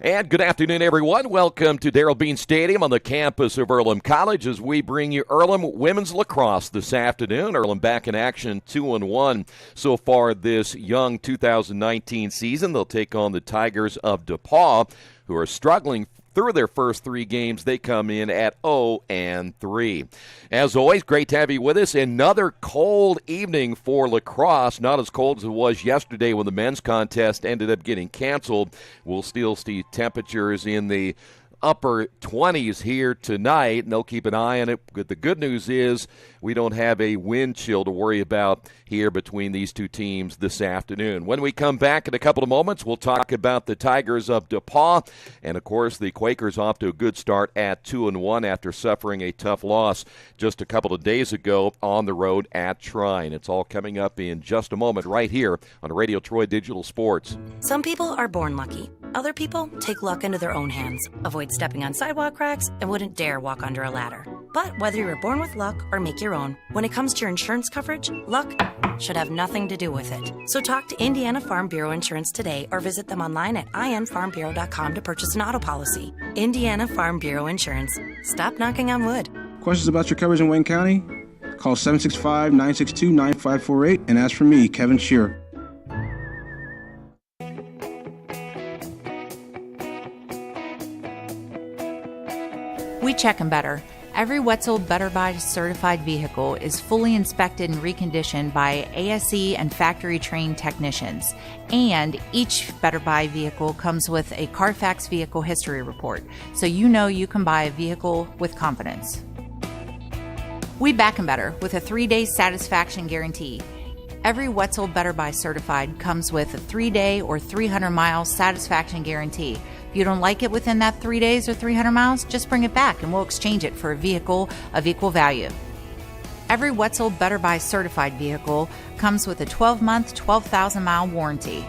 And good afternoon, everyone. Welcome to Darrell Bean Stadium on the campus of Earlham College as we bring you Earlham women's lacrosse this afternoon. Earlham back in action 2-1 so far this young 2019 season. They'll take on the Tigers of Depauw, who are struggling through their first three games. They come in at 0-3. As always, great to have you with us. Another cold evening for lacrosse. Not as cold as it was yesterday when the men's contest ended up getting canceled. We'll still see temperatures in the upper 20s here tonight, and they'll keep an eye on it. But the good news is we don't have a wind chill to worry about here between these two teams this afternoon. When we come back in a couple of moments, we'll talk about the Tigers of Depauw, and of course the Quakers off to a good start at 2-1 after suffering a tough loss just a couple of days ago on the road at Trine. It's all coming up in just a moment right here on Radio Troy Digital Sports. Some people are born lucky. Other people take luck into their own hands, avoid stepping on sidewalk cracks, and wouldn't dare walk under a ladder. But whether you were born with luck or make your own, when it comes to your insurance coverage, luck should have nothing to do with it. So talk to Indiana Farm Bureau Insurance today or visit them online at infarmbureau.com to purchase an auto policy. Indiana Farm Bureau Insurance. Stop knocking on wood. Questions about your coverage in Wayne County? Call 765-962-9548 and ask for me, Kevin Shearer. We check 'em better. Every Wetzel Better Buy certified vehicle is fully inspected and reconditioned by ASE and factory-trained technicians. And each Better Buy vehicle comes with a Carfax vehicle history report, so you know you can buy a vehicle with confidence. We back 'em better with a 3-day satisfaction guarantee. Every Wetzel Better Buy certified comes with a 3-day or 300-mile satisfaction guarantee. If you don't like it within that 3 days or 300 miles, just bring it back and we'll exchange it for a vehicle of equal value. Every Wetzel Better Buy certified vehicle comes with a 12-month, 12,000-mile warranty.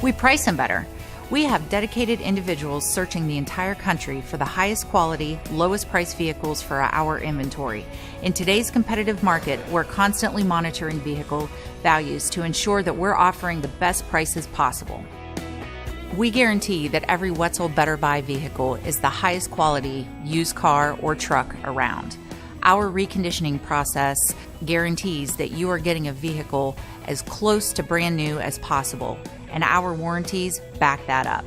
We price them better. We have dedicated individuals searching the entire country for the highest quality, lowest price vehicles for our inventory. In today's competitive market, we're constantly monitoring vehicle values to ensure that we're offering the best prices possible. We guarantee that every Wetzel Better Buy vehicle is the highest quality used car or truck around. Our reconditioning process guarantees that you are getting a vehicle as close to brand new as possible, and our warranties back that up.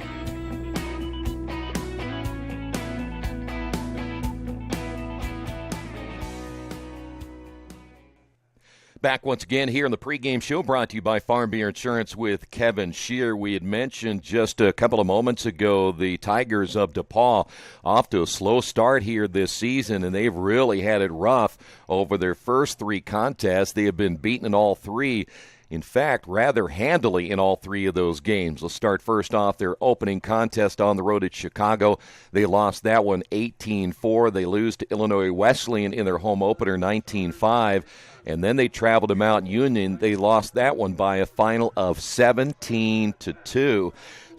Back once again here in the pregame show brought to you by Farm Bureau Insurance with Kevin Shear. We had mentioned just a couple of moments ago the Tigers of Depauw off to a slow start here this season, and they've really had it rough over their first three contests. They have been beaten in all three. In fact, rather handily in all three of those games. Let's start first off their opening contest on the road at Chicago. They lost that one 18-4. They lose to Illinois Wesleyan in their home opener 19-5. And then they traveled to Mount Union. They lost that one by a final of 17-2. So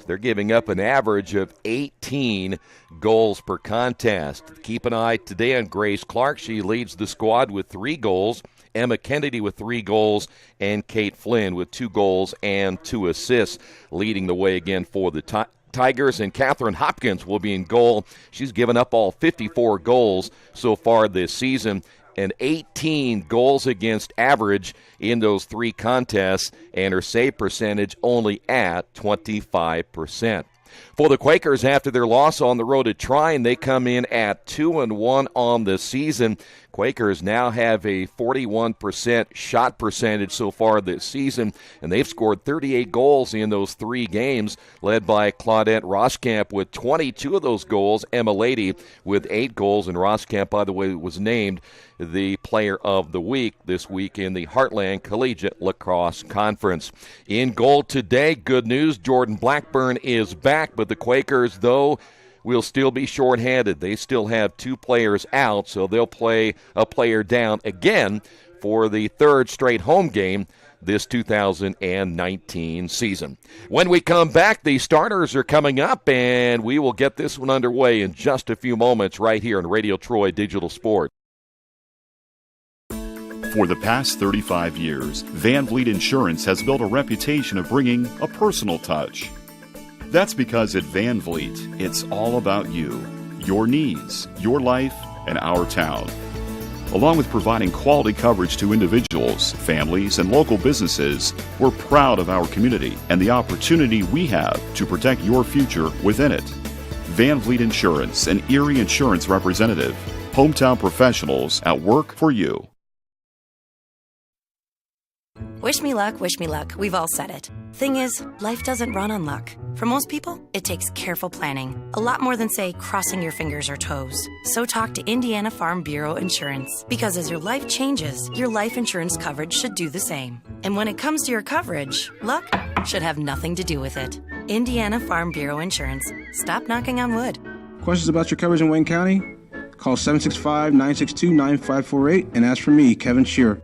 they're giving up an average of 18 goals per contest. Keep an eye today on Grace Clark. She leads the squad with 3 goals. Emma Kennedy with 3 goals, and Kate Flynn with 2 goals and 2 assists, leading the way again for the Tigers. And Catherine Hopkins will be in goal. She's given up all 54 goals so far this season, and 18 goals against average in those 3 contests, and her save percentage only at 25%. For the Quakers, after their loss on the road at Trine, they come in at 2-1 on the season. Quakers now have a 41% shot percentage so far this season, and they've scored 38 goals in those 3 games, led by Claudette Roskamp with 22 of those goals, Emma Lady with 8 goals, and Roskamp, by the way, was named the Player of the Week this week in the Heartland Collegiate Lacrosse Conference. In goal today, good news, Jordan Blackburn is back, but the Quakers, though, will still be shorthanded. They still have 2 players out, so they'll play a player down again for the 3rd straight home game this 2019 season. When we come back, the starters are coming up, and we will get this one underway in just a few moments right here on Radio Troy Digital Sports. For the past 35 years, Van Vliet Insurance has built a reputation of bringing a personal touch. That's because at Van Vliet, it's all about you, your needs, your life, and our town. Along with providing quality coverage to individuals, families, and local businesses, we're proud of our community and the opportunity we have to protect your future within it. Van Vliet Insurance, an Erie Insurance representative. Hometown professionals at work for you. Wish me luck, wish me luck. We've all said it. Thing is, life doesn't run on luck. For most people, it takes careful planning. A lot more than, say, crossing your fingers or toes. So talk to Indiana Farm Bureau Insurance. Because as your life changes, your life insurance coverage should do the same. And when it comes to your coverage, luck should have nothing to do with it. Indiana Farm Bureau Insurance. Stop knocking on wood. Questions about your coverage in Wayne County? Call 765-962-9548 and ask for me, Kevin Shearer.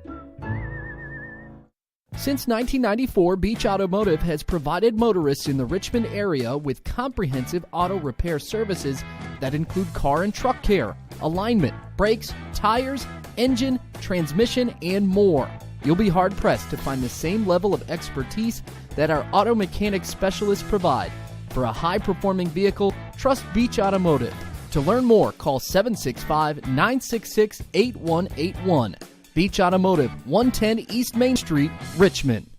Since 1994, Beach Automotive has provided motorists in the Richmond area with comprehensive auto repair services that include car and truck care, alignment, brakes, tires, engine, transmission, and more. You'll be hard-pressed to find the same level of expertise that our auto mechanic specialists provide. For a high-performing vehicle, trust Beach Automotive. To learn more, call 765-966-8181. Beach Automotive, 110 East Main Street, Richmond.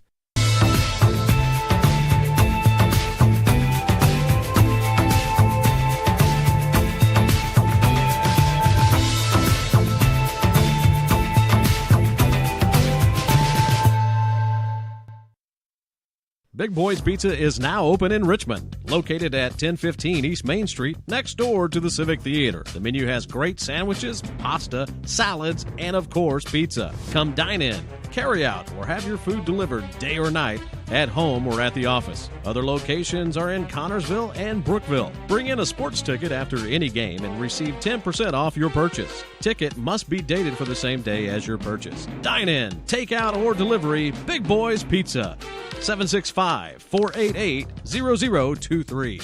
Big Boy's Pizza is now open in Richmond, located at 1015 East Main Street, next door to the Civic Theater. The menu has great sandwiches, pasta, salads, and of course, pizza. Come dine in, carry out, or have your food delivered day or night, at home or at the office. Other locations are in Connorsville and Brookville. Bring in a sports ticket after any game and receive 10% off your purchase. Ticket must be dated for the same day as your purchase. Dine in, take out, or delivery, Big Boy's Pizza. 765-488-0023.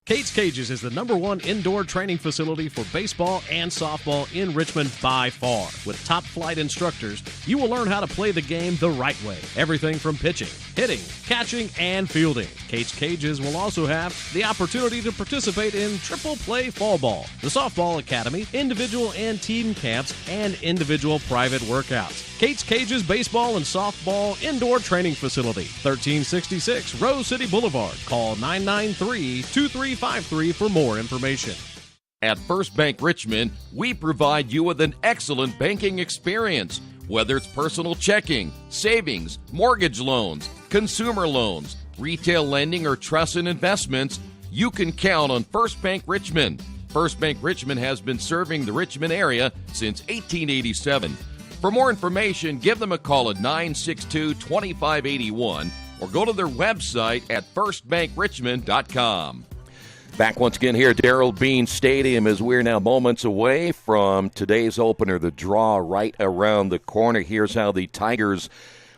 Kate's Cages is the #1 indoor training facility for baseball and softball in Richmond by far. With top flight instructors, you will learn how to play the game the right way. Everything from pitching, hitting, catching, and fielding. Kate's Cages will also have the opportunity to participate in triple play fall ball, the softball academy, individual and team camps, and individual private workouts. Kate's Cages Baseball and Softball Indoor Training Facility, 1366 Rose City Boulevard. Call 993-2353 for more information. At First Bank Richmond, we provide you with an excellent banking experience. Whether it's personal checking, savings, mortgage loans, consumer loans, retail lending, or trust and investments, you can count on First Bank Richmond. First Bank Richmond has been serving the Richmond area since 1887. For more information, give them a call at 962-2581 or go to their website at firstbankrichmond.com. Back once again here at Darrell Bean Stadium as we're now moments away from today's opener, the draw right around the corner. Here's how the Tigers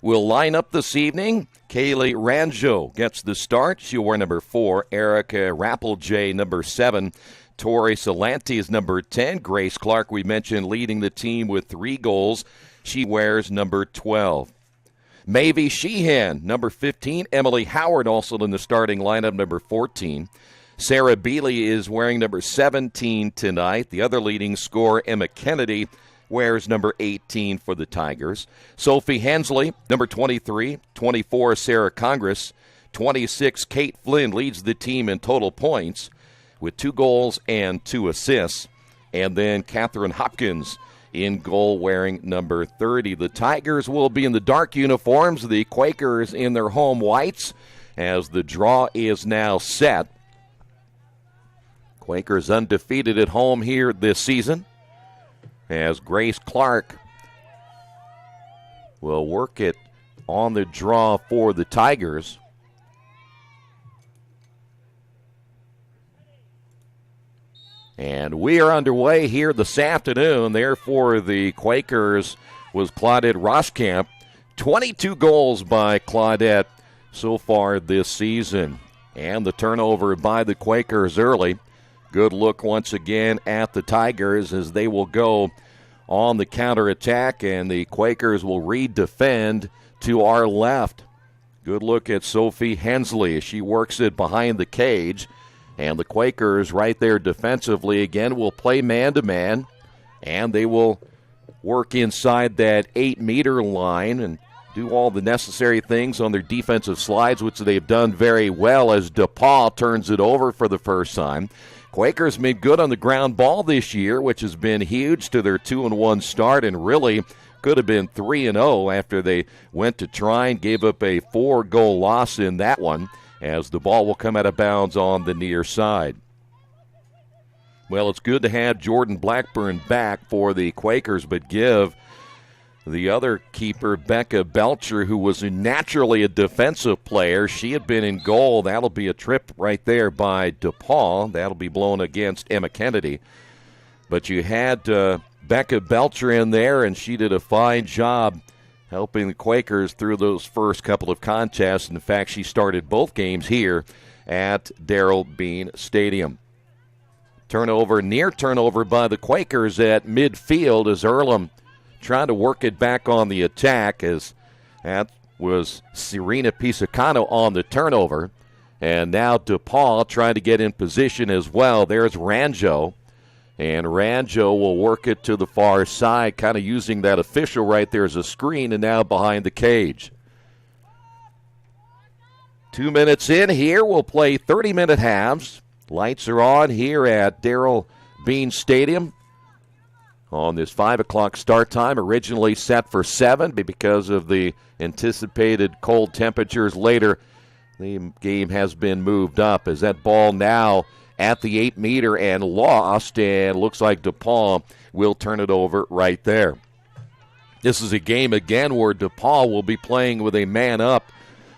will line up this evening. Kaylee Ranjo gets the start. She'll wear number 4. Erica Rappeljay, number 7. Tori Salanti is number 10. Grace Clark, we mentioned, leading the team with 3 goals. She wears number 12. Mavie Sheehan, number 15. Emily Howard also in the starting lineup, number 14. Sarah Bealey is wearing number 17 tonight. The other leading scorer, Emma Kennedy, wears number 18 for the Tigers. Sophie Hensley, number 23. 24, Sarah Congress. 26, Kate Flynn leads the team in total points with 2 goals and 2 assists. And then Catherine Hopkins in goal wearing number 30. The Tigers will be in the dark uniforms, the Quakers in their home whites, as the draw is now set. Quakers undefeated at home here this season, as Grace Clark will work it on the draw for the Tigers. And we are underway here this afternoon. Therefore, the Quakers was Claudette Roskamp. 22 goals by Claudette so far this season. And the turnover by the Quakers early. Good look once again at the Tigers as they will go on the counterattack, and the Quakers will redefend to our left. Good look at Sophie Hensley as she works it behind the cage. And the Quakers right there defensively again will play man-to-man. And they will work inside that 8-meter line and do all the necessary things on their defensive slides, which they've done very well as Depauw turns it over for the first time. Quakers made good on the ground ball this year, which has been huge to their 2-1 start and really could have been 3-0 after they went to try and gave up a 4-goal loss in that one, as the ball will come out of bounds on the near side. Well, it's good to have Jordan Blackburn back for the Quakers, but give the other keeper, Becca Belcher, who was naturally a defensive player. She had been in goal. That'll be a trip right there by Depauw. That'll be blown against Emma Kennedy. But you had Becca Belcher in there, and she did a fine job helping the Quakers through those first couple of contests. In fact, she started both games here at Darrell Bean Stadium. Near turnover by the Quakers at midfield as Earlham trying to work it back on the attack, as that was Serena Pisacano on the turnover. And now Depauw trying to get in position as well. There's Ranjo. And Ranjo will work it to the far side, kind of using that official right there as a screen, and now behind the cage. 2 minutes in here, we'll play 30-minute halves. Lights are on here at Darrell Bean Stadium on this 5 o'clock start time, originally set for 7, but because of the anticipated cold temperatures later, the game has been moved up as that ball now at the 8-meter and lost, and looks like Depauw will turn it over right there. This is a game again where Depauw will be playing with a man up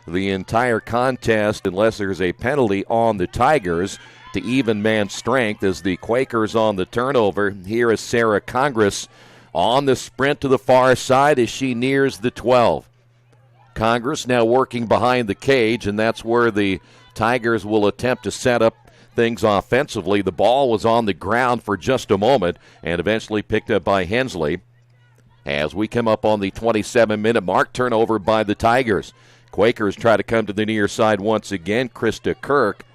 the entire contest unless there's a penalty on the Tigers to even man strength, as the Quakers on the turnover. Here is Sarah Congress on the sprint to the far side as she nears the 12. Congress now working behind the cage, and that's where the Tigers will attempt to set up things offensively. The ball was on the ground for just a moment and eventually picked up by Hensley. As we come up on the 27-minute mark, turnover by the Tigers. Quakers try to come to the near side once again. Krista Kirk,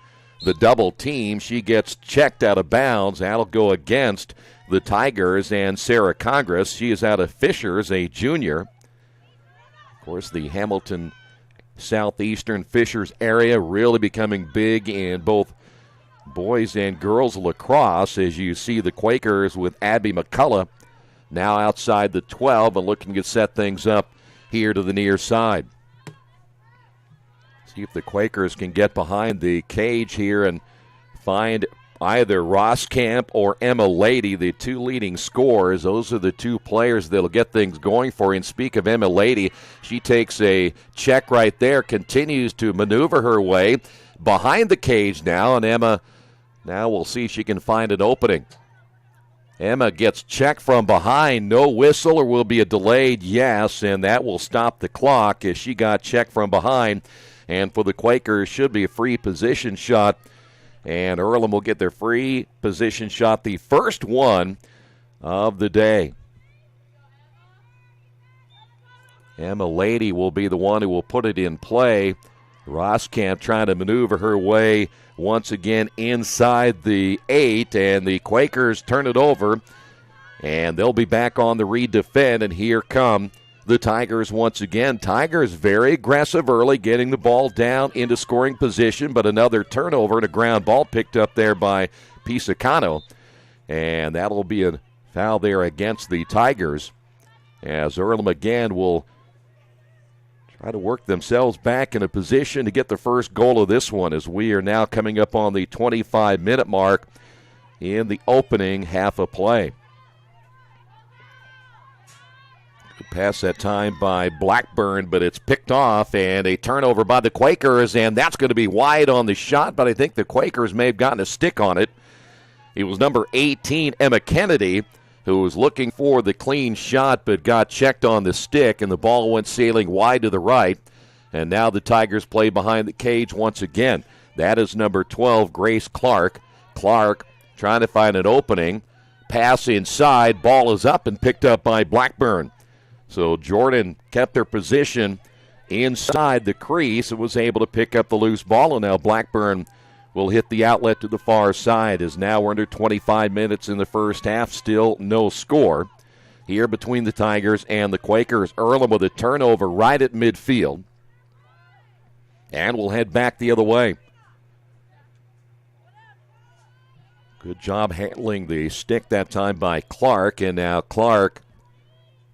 the double team, she gets checked out of bounds. That'll go against the Tigers and Sarah Congress. She is out of Fishers, a junior. Of course, the Hamilton Southeastern Fishers area really becoming big in both boys and girls lacrosse, as you see the Quakers with Abby McCullough now outside the 12 and looking to set things up here to the near side. See if the Quakers can get behind the cage here and find either Roskamp or Emma Lady, the two leading scorers. Those are the two players that'll get things going for you. And speak of Emma Lady, she takes a check right there, continues to maneuver her way behind the cage now, and Emma, now we'll see if she can find an opening. Emma gets checked from behind. No whistle, or will be a delayed yes, and that will stop the clock as she got checked from behind. And for the Quakers, should be a free position shot, and Earlham will get their free position shot, the first one of the day. Emma Lady will be the one who will put it in play. Roskamp trying to maneuver her way once again inside the 8, and the Quakers turn it over, and they'll be back on the redefend, and here come the Tigers once again. Tigers very aggressive early, getting the ball down into scoring position, but another turnover and a ground ball picked up there by Pisacano, and that'll be a foul there against the Tigers, as Earlham again will try to work themselves back in a position to get the first goal of this one, as we are now coming up on the 25-minute mark in the opening half of play. Good pass that time by Blackburn, but it's picked off, and a turnover by the Quakers, and that's going to be wide on the shot, but I think the Quakers may have gotten a stick on it. It was number 18, Emma Kennedy, who was looking for the clean shot but got checked on the stick, and the ball went sailing wide to the right. And now the Tigers play behind the cage once again. That is number 12, Grace Clark. Clark trying to find an opening. Pass inside. Ball is up and picked up by Blackburn. So Jordan kept their position inside the crease and was able to pick up the loose ball. And now Blackburn will hit the outlet to the far side, as now we're under 25 minutes in the first half. Still no score here between the Tigers and the Quakers. Earlham with a turnover right at midfield. And we'll head back the other way. Good job handling the stick that time by Clark. And now Clark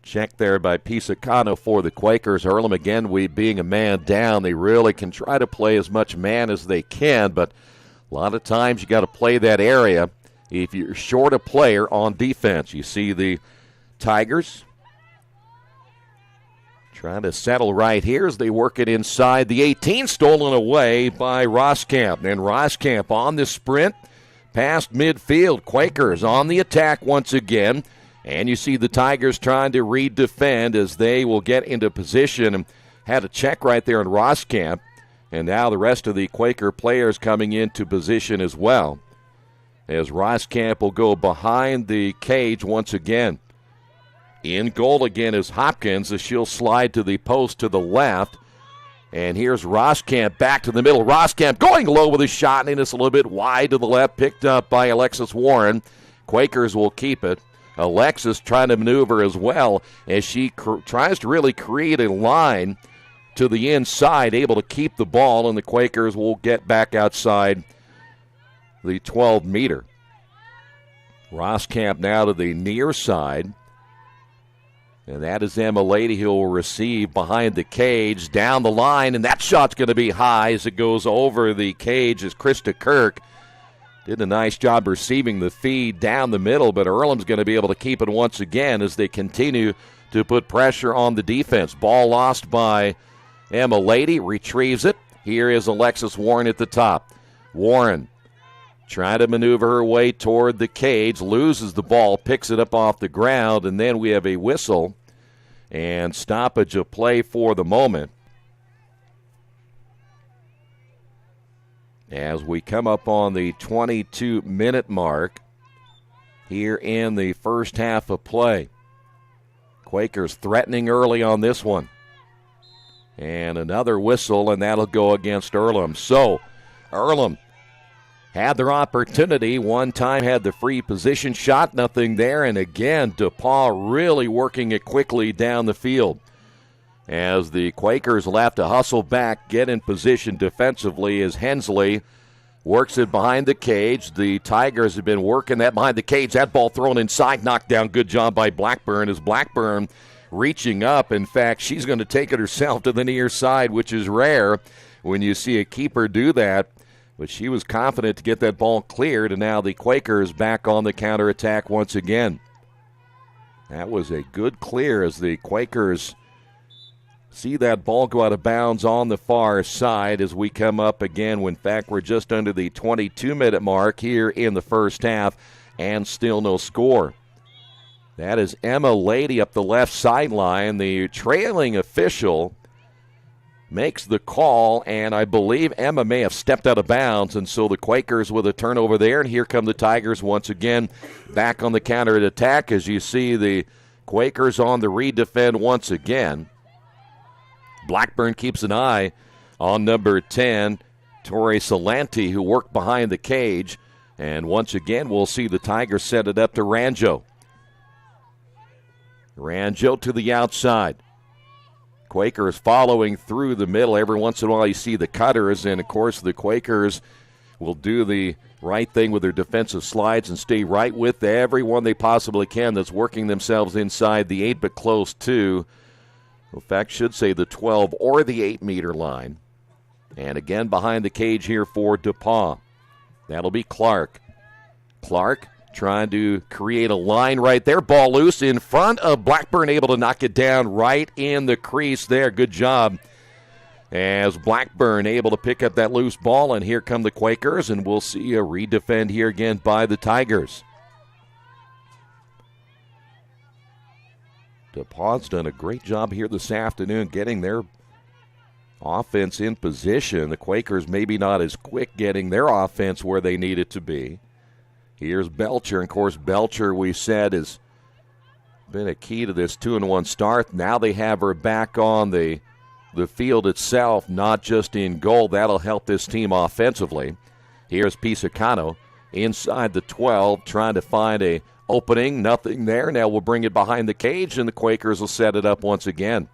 checked there by Pisacano for the Quakers. Earlham, again, being a man down, they really can try to play as much man as they can, but a lot of times you got to play that area if you're short a player on defense. You see the Tigers trying to settle right here as they work it inside the 18, stolen away by Roskamp. And Roskamp on the sprint past midfield. Quakers on the attack once again. And you see the Tigers trying to redefend as they will get into position. And had a check right there in Roskamp. And now the rest of the Quaker players coming into position as well, as Roskamp will go behind the cage once again. In goal again is Hopkins, as she'll slide to the post to the left. And here's Roskamp back to the middle. Roskamp going low with a shot, and it's a little bit wide to the left, picked up by Alexis Warren. Quakers will keep it. Alexis trying to maneuver as well as she tries to really create a line to the inside, able to keep the ball, and the Quakers will get back outside the 12-meter. Roskamp now to the near side. And that is Emma Lady who will receive behind the cage, down the line, and that shot's going to be high as it goes over the cage as Krista Kirk did a nice job receiving the feed down the middle, but Earlham's going to be able to keep it once again as they continue to put pressure on the defense. Ball lost by Emma Lady, retrieves it. Here is Alexis Warren at the top. Warren trying to maneuver her way toward the cage, loses the ball, picks it up off the ground, and then we have a whistle and stoppage of play for the moment. As we come up on the 22-minute mark here in the first half of play. Quakers threatening early on this one. And another whistle, and that'll go against Earlham. So, Earlham had their opportunity. One time had the free position shot, nothing there. And again, Depauw really working it quickly down the field. As the Quakers will have to hustle back, get in position defensively as Hensley works it behind the cage. The Tigers have been working that behind the cage. That ball thrown inside, knocked down. Good job by Blackburn as Blackburn reaching up. In fact, she's going to take it herself to the near side, which is rare when you see a keeper do that. But she was confident to get that ball cleared, and now the Quakers back on the counterattack once again. That was a good clear as the Quakers see that ball go out of bounds on the far side as we come up again. In fact, we're just under the 22-minute mark here in the first half, and still no score. That is Emma Lady up the left sideline. The trailing official makes the call, and I believe Emma may have stepped out of bounds, and so the Quakers with a turnover there, and here come the Tigers once again back on the counter-attack as you see the Quakers on the redefend once again. Blackburn keeps an eye on number 10, Torrey Salanti, who worked behind the cage, and once again we'll see the Tigers set it up to Ranjo. Ranjo to the outside. Quakers following through the middle. Every once in a while you see the cutters, and of course the Quakers will do the right thing with their defensive slides and stay right with everyone they possibly can that's working themselves inside the 8, but close to, in fact, should say the 12 or the 8-meter line. And again behind the cage here for Depauw. That'll be Clark. Clark trying to create a line right there. Ball loose in front of Blackburn, able to knock it down right in the crease there. Good job as Blackburn able to pick up that loose ball. And here come the Quakers, and we'll see a redefend here again by the Tigers. Depauw's done a great job here this afternoon getting their offense in position. The Quakers maybe not as quick getting their offense where they need it to be. Here's Belcher. And, of course, Belcher, we said, has been a key to this 2-1 start. Now they have her back on the the field itself, not just in goal. That'll help this team offensively. Here's Pisacano inside the 12, trying to find a opening. Nothing there. Now we'll bring it behind the cage, and the Quakers will set it up once again.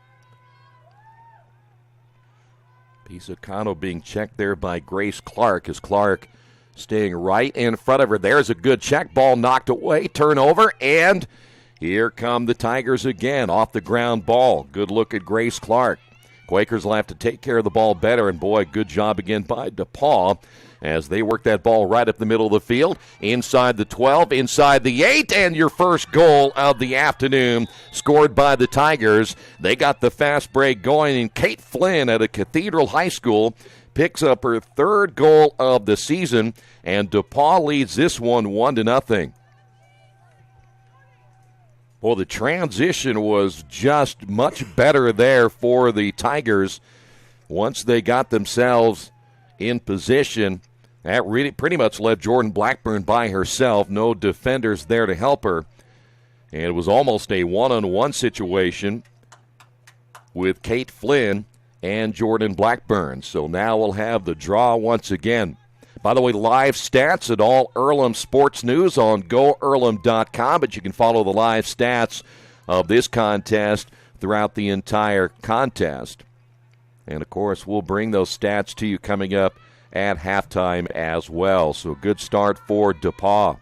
Pisacano being checked there by Grace Clark, as Clark staying right in front of her. There's a good check. Ball knocked away. Turnover, and here come the Tigers again. Off the ground ball. Good look at Grace Clark. Quakers will have to take care of the ball better, and boy, good job again by Depauw as they work that ball right up the middle of the field, inside the 12, inside the 8, and your first goal of the afternoon scored by the Tigers. They got the fast break going, and Kate Flynn at a Cathedral High School picks up her third goal of the season, and Depauw leads this one 1-0. Well, the transition was just much better there for the Tigers once they got themselves in position. That really pretty much left Jordan Blackburn by herself. No defenders there to help her. And it was almost a one-on-one situation with Kate Flynn and Jordan Blackburn. So now we'll have the draw once again. By the way, live stats at all Earlham Sports News on GoEarlham.com, but you can follow the live stats of this contest throughout the entire contest. And, of course, we'll bring those stats to you coming up at halftime as well. So good start for Depauw.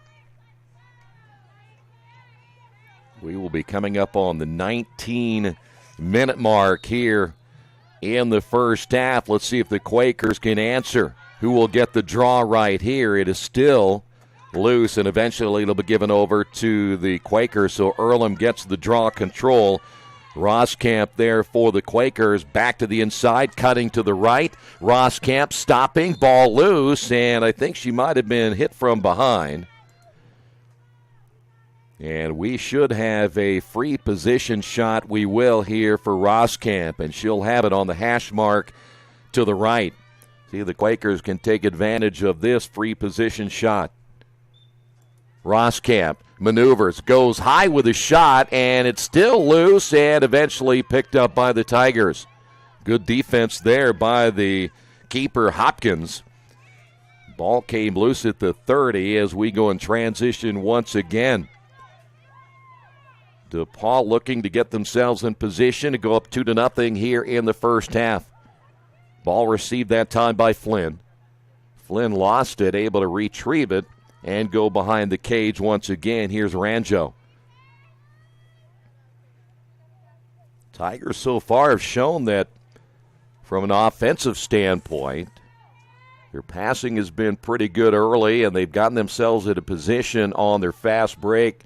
We will be coming up on the 19-minute mark here in the first half. Let's see if the Quakers can answer. Who will get the draw right here? It is still loose, and eventually it'll be given over to the Quakers. So Earlham gets the draw control. Roskamp there for the Quakers. Back to the inside, cutting to the right. Roskamp stopping, ball loose, and I think she might have been hit from behind. And we should have a free position shot. We will here for Roskamp, and she'll have it on the hash mark to the right. See if the Quakers can take advantage of this free position shot. Roskamp maneuvers, goes high with a shot, and it's still loose and eventually picked up by the Tigers. Good defense there by the keeper, Hopkins. Ball came loose at the 30 as we go in transition once again. Depauw looking to get themselves in position to go up 2-0 here in the first half. Ball received that time by Flynn. Flynn lost it, able to retrieve it and go behind the cage once again. Here's Ranjo. Tigers so far have shown that from an offensive standpoint, their passing has been pretty good early, and they've gotten themselves in a position on their fast break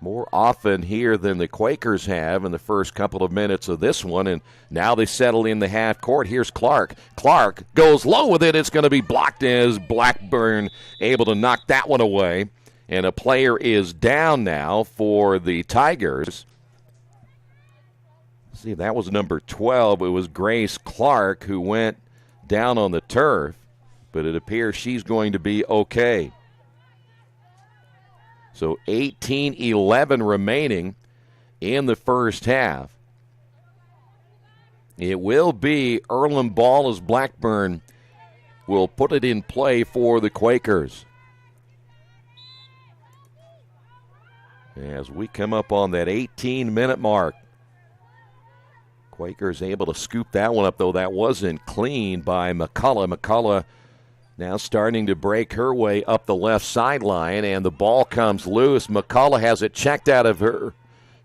more often here than the Quakers have in the first couple of minutes of this one, and now they settle in the half court. Here's Clark. Clark goes low with it. It's going to be blocked as Blackburn able to knock that one away, and a player is down now for the Tigers. Let's see, that was number 12. It was Grace Clark who went down on the turf, but it appears she's going to be okay. So 18-11 remaining in the first half. It will be Earlham ball as Blackburn will put it in play for the Quakers. As we come up on that 18-minute mark. Quakers able to scoop that one up, though that wasn't clean by McCullough. McCullough now starting to break her way up the left sideline, and the ball comes loose. McCullough has it checked out of her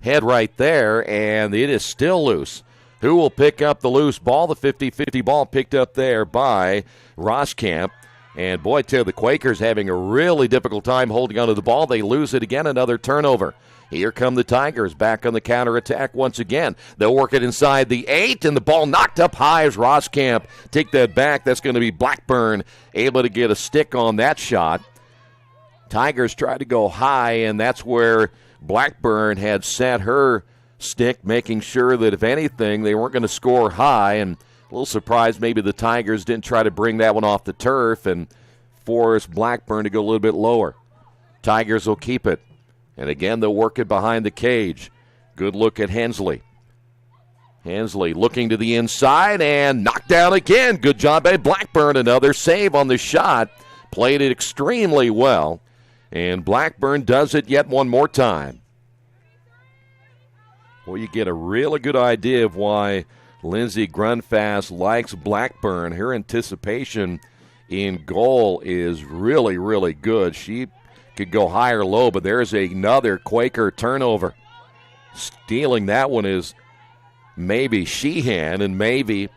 head right there, and it is still loose. Who will pick up the loose ball? The 50-50 ball picked up there by Roskamp. And boy, too, the Quakers having a really difficult time holding onto the ball. They lose it again, another turnover. Here come the Tigers back on the counterattack once again. They'll work it inside the 8, and the ball knocked up high as Roskamp take that back. That's going to be Blackburn able to get a stick on that shot. Tigers tried to go high, and that's where Blackburn had set her stick, making sure that if anything, they weren't going to score high. And a little surprised maybe the Tigers didn't try to bring that one off the turf and force Blackburn to go a little bit lower. Tigers will keep it. And again, they'll work it behind the cage. Good look at Hensley. Hensley looking to the inside and knocked down again. Good job by Blackburn. Another save on the shot. Played it extremely well. And Blackburn does it yet one more time. Well, you get a really good idea of why Lindsey Grunfast likes Blackburn. Her anticipation in goal is really, really good. She could go high or low, but there's another Quaker turnover. Stealing that one is maybe Sheehan, and maybe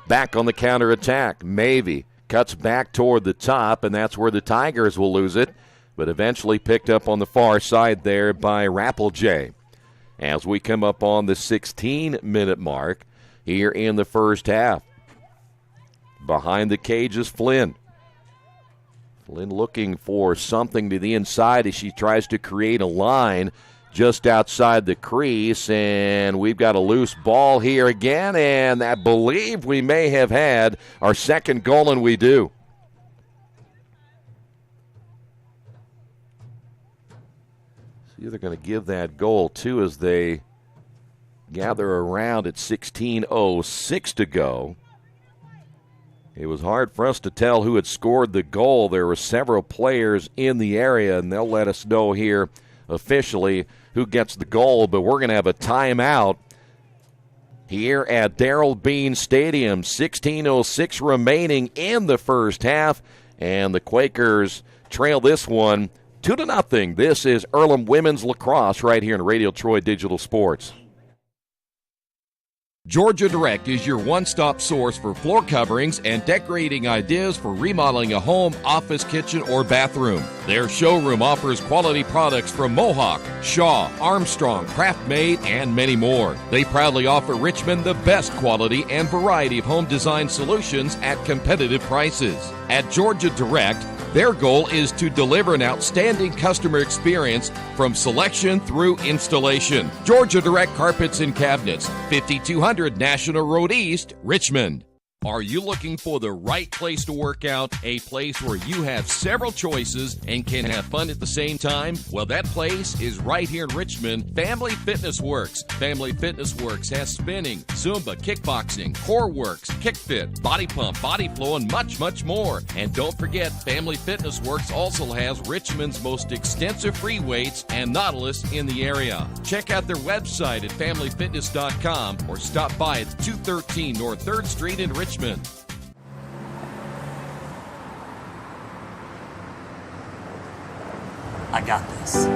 back on the counterattack. Maybe cuts back toward the top, and that's where the Tigers will lose it, but eventually picked up on the far side there by Rappeljay. As we come up on the 16-minute mark here in the first half. Behind the cage is Flynn. Flynn looking for something to the inside as she tries to create a line just outside the crease, and we've got a loose ball here again, and I believe we may have had our second goal, and we do. See, they're going to give that goal, too, as they gather around at 16:06 to go. It was hard for us to tell who had scored the goal. There were several players in the area, and they'll let us know here officially who gets the goal, but we're going to have a timeout here at Darrell Bean Stadium. 16:06 remaining in the first half, and the Quakers trail this one 2-0. This is Earlham Women's Lacrosse right here in Radio Troy Digital Sports. Georgia Direct is your one-stop source for floor coverings and decorating ideas for remodeling a home, office, kitchen, or bathroom. Their showroom offers quality products from Mohawk, Shaw, Armstrong, Craft-Made, and many more. They proudly offer Richmond the best quality and variety of home design solutions at competitive prices. At Georgia Direct, their goal is to deliver an outstanding customer experience from selection through installation. Georgia Direct Carpets and Cabinets, 5200 National Road East, Richmond. Are you looking for the right place to work out? A place where you have several choices and can have fun at the same time? Well, that place is right here in Richmond, Family Fitness Works. Family Fitness Works has spinning, Zumba, kickboxing, core works, kick fit, body pump, body flow, and much, much more. And don't forget, Family Fitness Works also has Richmond's most extensive free weights and Nautilus in the area. Check out their website at familyfitness.com or stop by at 213 North 3rd Street in Richmond. I got this.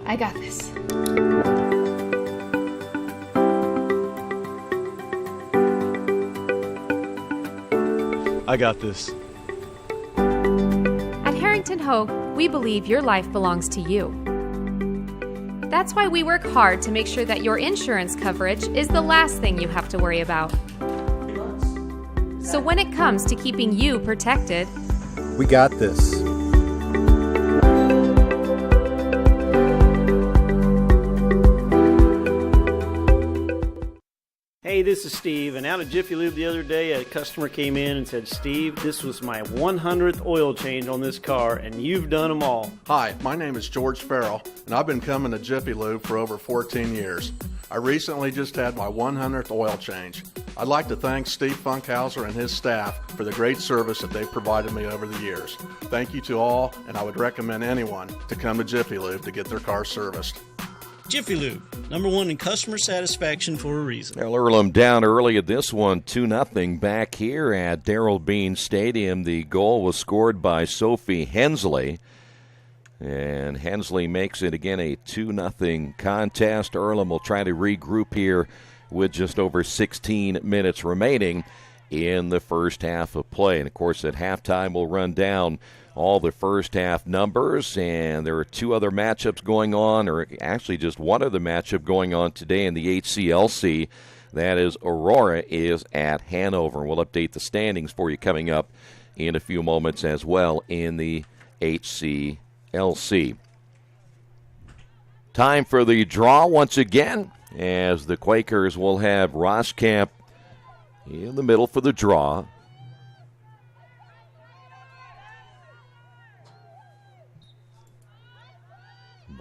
I got this. I got this. At Harrington Hogue, we believe your life belongs to you. That's why we work hard to make sure that your insurance coverage is the last thing you have to worry about. So when it comes to keeping you protected, We got this. Hey, this is Steve, and out of Jiffy Lube the other day, a customer came in and said, Steve, this was my 100th oil change on this car, and you've done them all. Hi, my name is George Farrell, and I've been coming to Jiffy Lube for over 14 years. I recently just had my 100th oil change. I'd like to thank Steve Funkhauser and his staff for the great service that they've provided me over the years. Thank you to all, and I would recommend anyone to come to Jiffy Lube to get their car serviced. Jiffy Lube, #1 in customer satisfaction for a reason. Well, Earlham down early at this one, 2-0 back here at Darrell Bean Stadium. The goal was scored by Sophie Hensley, and Hensley makes it again a 2-0 contest. Earlham will try to regroup here with just over 16 minutes remaining in the first half of play. And, of course, at halftime we'll run down all the first half numbers, and there are two other matchups going on, or actually just one other matchup going on today in the HCLC. That is Aurora is at Hanover. We'll update the standings for you coming up in a few moments as well in the HCLC. Time for the draw once again, as the Quakers will have Roskamp in the middle for the draw.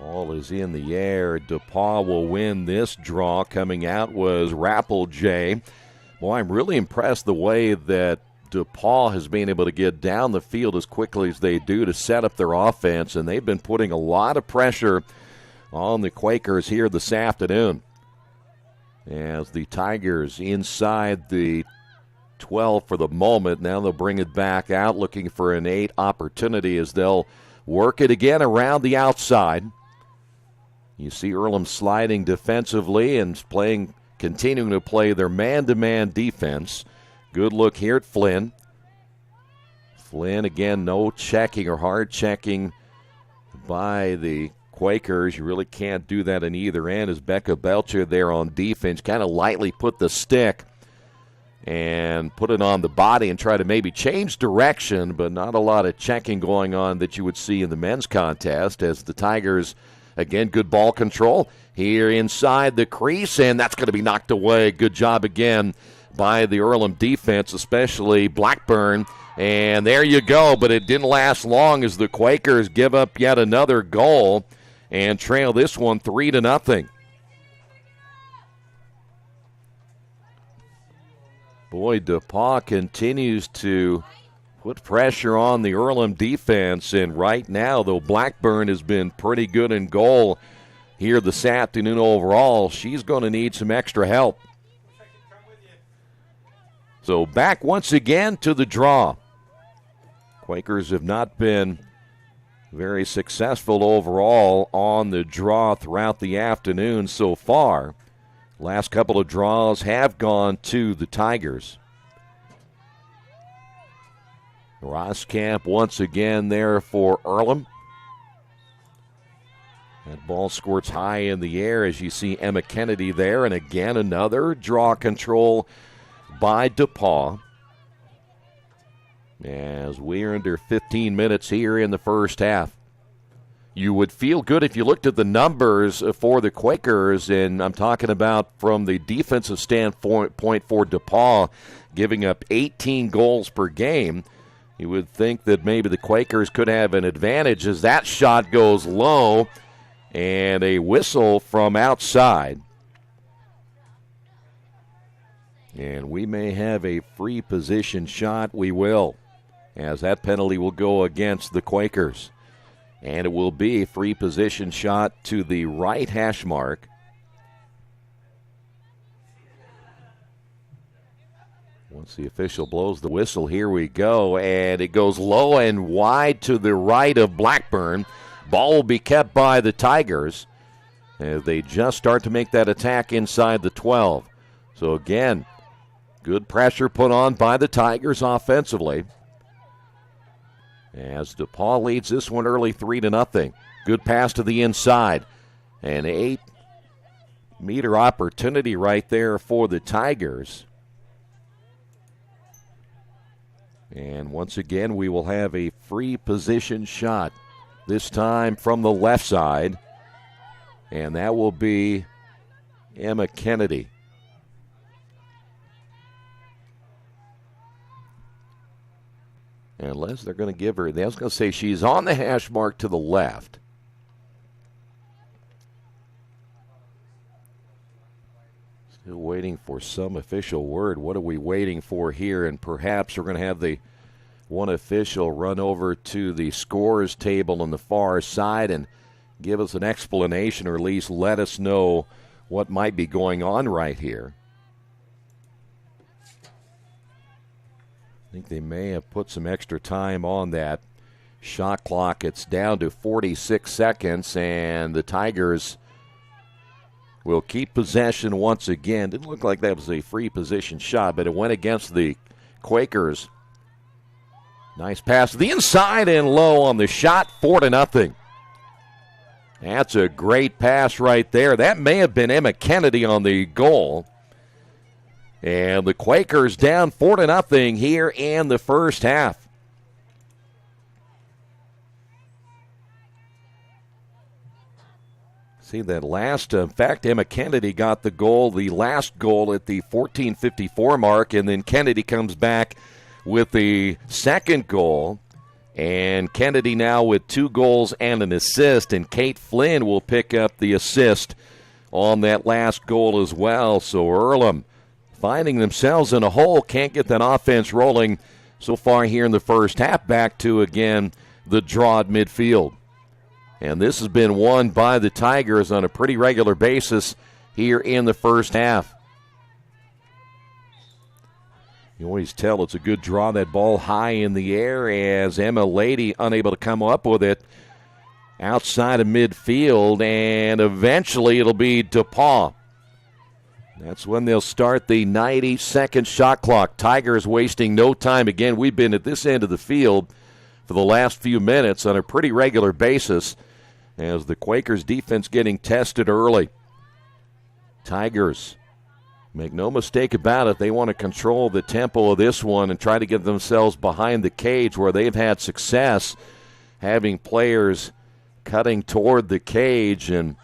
Ball is in the air. Depauw will win this draw. Coming out was Rappel-J. Boy, I'm really impressed the way that Depauw has been able to get down the field as quickly as they do to set up their offense, and they've been putting a lot of pressure on the Quakers here this afternoon. As the Tigers inside the 12 for the moment. Now they'll bring it back out, looking for an 8 opportunity as they'll work it again around the outside. You see Earlham sliding defensively and continuing to play their man-to-man defense. Good look here at Flynn. Flynn, again, no checking or hard checking by the Quakers. You really can't do that in either end as Becca Belcher there on defense kind of lightly put the stick and put it on the body and try to maybe change direction, but not a lot of checking going on that you would see in the men's contest as the Tigers, again, good ball control here inside the crease, and that's going to be knocked away. Good job again by the Earlham defense, especially Blackburn. And there you go, but it didn't last long as the Quakers give up yet another goal and trail this one 3-0. Boy, Depauw continues to put pressure on the Earlham defense, and right now, though Blackburn has been pretty good in goal here this afternoon overall, she's going to need some extra help. So back once again to the draw. Quakers have not been very successful overall on the draw throughout the afternoon so far. Last couple of draws have gone to the Tigers. Roskamp once again there for Earlham. That ball squirts high in the air as you see Emma Kennedy there. And again, another draw control by Depauw. As we're under 15 minutes here in the first half. You would feel good if you looked at the numbers for the Quakers, and I'm talking about from the defensive standpoint for Depauw, giving up 18 goals per game. You would think that maybe the Quakers could have an advantage as that shot goes low and a whistle from outside. And we may have a free position shot. We will, as that penalty will go against the Quakers. And it will be a free position shot to the right hash mark. Once the official blows the whistle, here we go. And it goes low and wide to the right of Blackburn. Ball will be kept by the Tigers as they just start to make that attack inside the 12. So again, good pressure put on by the Tigers offensively. As Depauw leads this one early 3-0. Good pass to the inside. An 8-meter opportunity right there for the Tigers. And once again, we will have a free position shot, this time from the left side. And that will be Emma Kennedy. Unless they're going to give her, I was going to say she's on the hash mark to the left. Still waiting for some official word. What are we waiting for here? And perhaps we're going to have the one official run over to the scores table on the far side and give us an explanation, or at least let us know what might be going on right here. I think they may have put some extra time on that shot clock. It's down to 46 seconds, and the Tigers will keep possession once again. Didn't look like that was a free position shot, but it went against the Quakers. Nice pass to the inside and low on the shot, 4-0. That's a great pass right there. That may have been Emma Kennedy on the goal. And the Quakers down 4-0 here in the first half. See that last, in fact, Emma Kennedy got the goal, the last goal at the 14:54 mark, and then Kennedy comes back with the second goal And Kennedy now with 2 goals and an assist, and Kate Flynn will pick up the assist on that last goal as well. So Earlham finding themselves in a hole, can't get that offense rolling so far here in the first half. Back to, again, the draw at midfield. And this has been won by the Tigers on a pretty regular basis here in the first half. You always tell it's a good draw, that ball high in the air, as Emma Lady unable to come up with it outside of midfield, and eventually it'll be Depauw. That's when they'll start the 90-second shot clock. Tigers wasting no time. Again, we've been at this end of the field for the last few minutes on a pretty regular basis as the Quakers' defense getting tested early. Tigers, make no mistake about it, they want to control the tempo of this one and try to get themselves behind the cage, where they've had success having players cutting toward the cage, and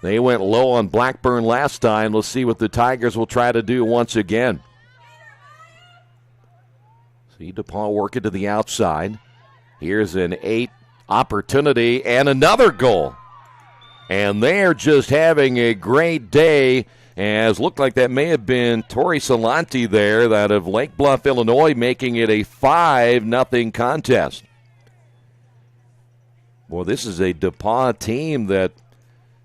they went low on Blackburn last time. Let's see what the Tigers will try to do once again. See Depauw working to the outside. Here's an 8 opportunity and another goal. And they're just having a great day, as looked like that may have been Tori Salanti there, that of Lake Bluff, Illinois, making it a 5-0 contest. Boy, this is a Depauw team that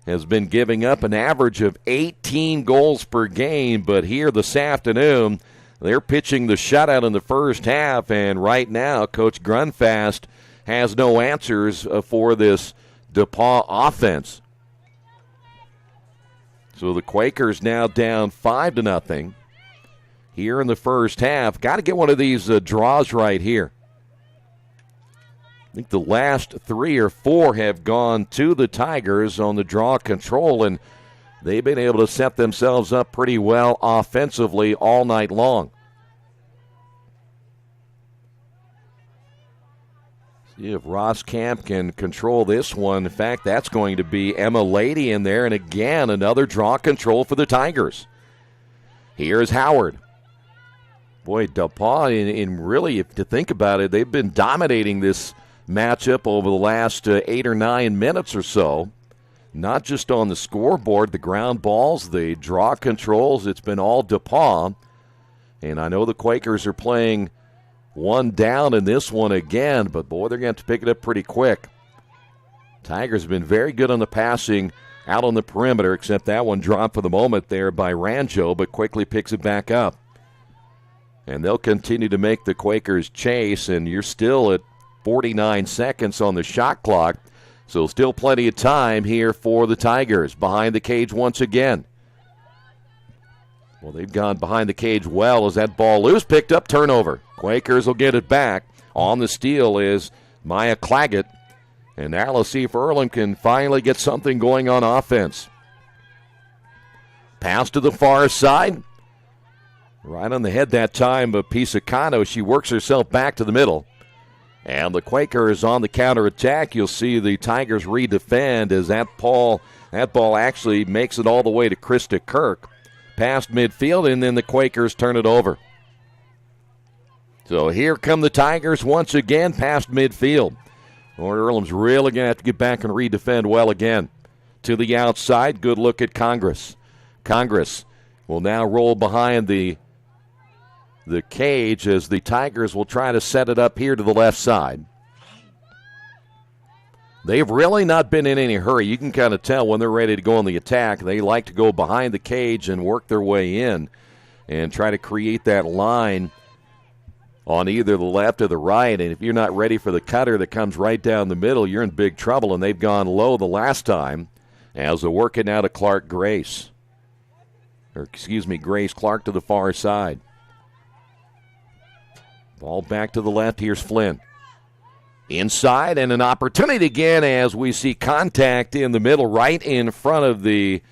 has been giving up an average of 18 goals per game, but here this afternoon, they're pitching the shutout in the first half, and right now, Coach Grunfast has no answers for this Depauw offense. So the Quakers now down 5-0 here in the first half. Got to get one of these draws right here. I think the last 3 or 4 have gone to the Tigers on the draw control, and they've been able to set themselves up pretty well offensively all night long. See if Ross Camp can control this one. In fact, that's going to be Emma Lady in there, and again, another draw control for the Tigers. Here's Howard. Boy, Depauw, in really, if to think about it, they've been dominating this matchup over the last 8 or 9 minutes or so. Not just on the scoreboard, the ground balls, the draw controls, it's been all Depauw. And I know the Quakers are playing one down in this one again, but boy, they're going to have to pick it up pretty quick. Tigers have been very good on the passing out on the perimeter, except that one dropped for the moment there by Ranjo, but quickly picks it back up. And they'll continue to make the Quakers chase, and you're still at 49 seconds on the shot clock, so still plenty of time here for the Tigers. Behind the cage once again. Well, they've gone behind the cage well as that ball loose, picked up, turnover. Quakers will get it back. On the steal is Maya Claggett. And now let's see if Earlham can finally get something going on offense. Pass to the far side. Right on the head that time of Pisacano. She works herself back to the middle. And the Quakers on the counterattack. You'll see the Tigers redefend as that ball actually makes it all the way to Krista Kirk. Past midfield, and then the Quakers turn it over. So here come the Tigers once again past midfield. Lord Earlham's really going to have to get back and redefend well again. To the outside, good look at Congress. Congress will now roll behind the cage as the Tigers will try to set it up here to the left side. They've really not been in any hurry. You can kind of tell when they're ready to go on the attack. They like to go behind the cage and work their way in and try to create that line on either the left or the right. And if you're not ready for the cutter that comes right down the middle, you're in big trouble. And they've gone low the last time as they're working out of Grace Clark to the far side. Ball back to the left. Here's Flynn. Inside, and an opportunity again as we see contact in the middle, right in front of the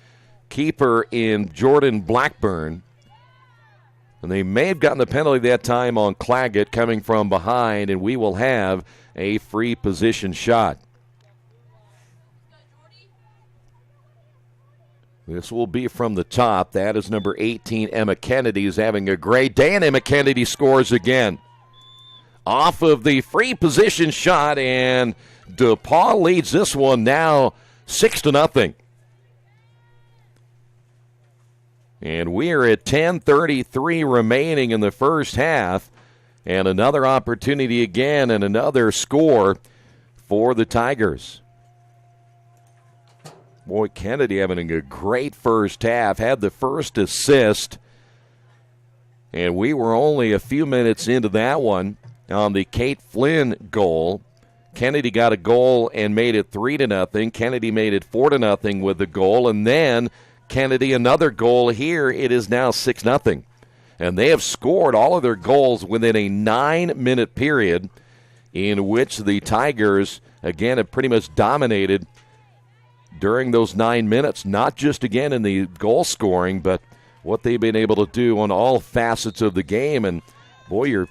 keeper in Jordan Blackburn. And they may have gotten the penalty that time on Claggett coming from behind, and we will have a free position shot. This will be from the top. That is number 18, Emma Kennedy, is having a great day, and Emma Kennedy scores again. off of the free position shot, and Depauw leads this one now 6-0. And we are at 10:33 remaining in the first half, and another opportunity again and another score for the Tigers. Boy, Kennedy having a great first half, had the first assist, and we were only a few minutes into that one on the Kate Flynn goal. Kennedy got a goal and made it 3-0. Kennedy made it 4-0 with the goal, and then Kennedy another goal here. It is now 6-0. And they have scored all of their goals within a 9-minute period in which the Tigers, again, have pretty much dominated during those 9 minutes, not just, again, in the goal scoring, but what they've been able to do on all facets of the game. And, boy, you're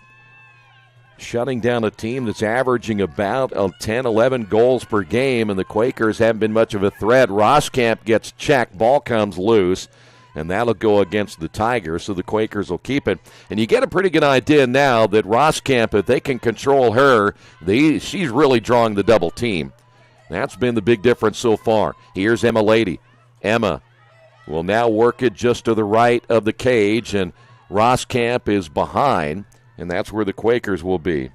shutting down a team that's averaging about 10, 11 goals per game, and the Quakers haven't been much of a threat. Roskamp gets checked, ball comes loose, and that'll go against the Tigers, so the Quakers will keep it. And you get a pretty good idea now that Roskamp, if they can control her, she's really drawing the double team. That's been the big difference so far. Here's Emma Lady. Emma will now work it just to the right of the cage, and Roskamp is behind, and that's where the Quakers will be.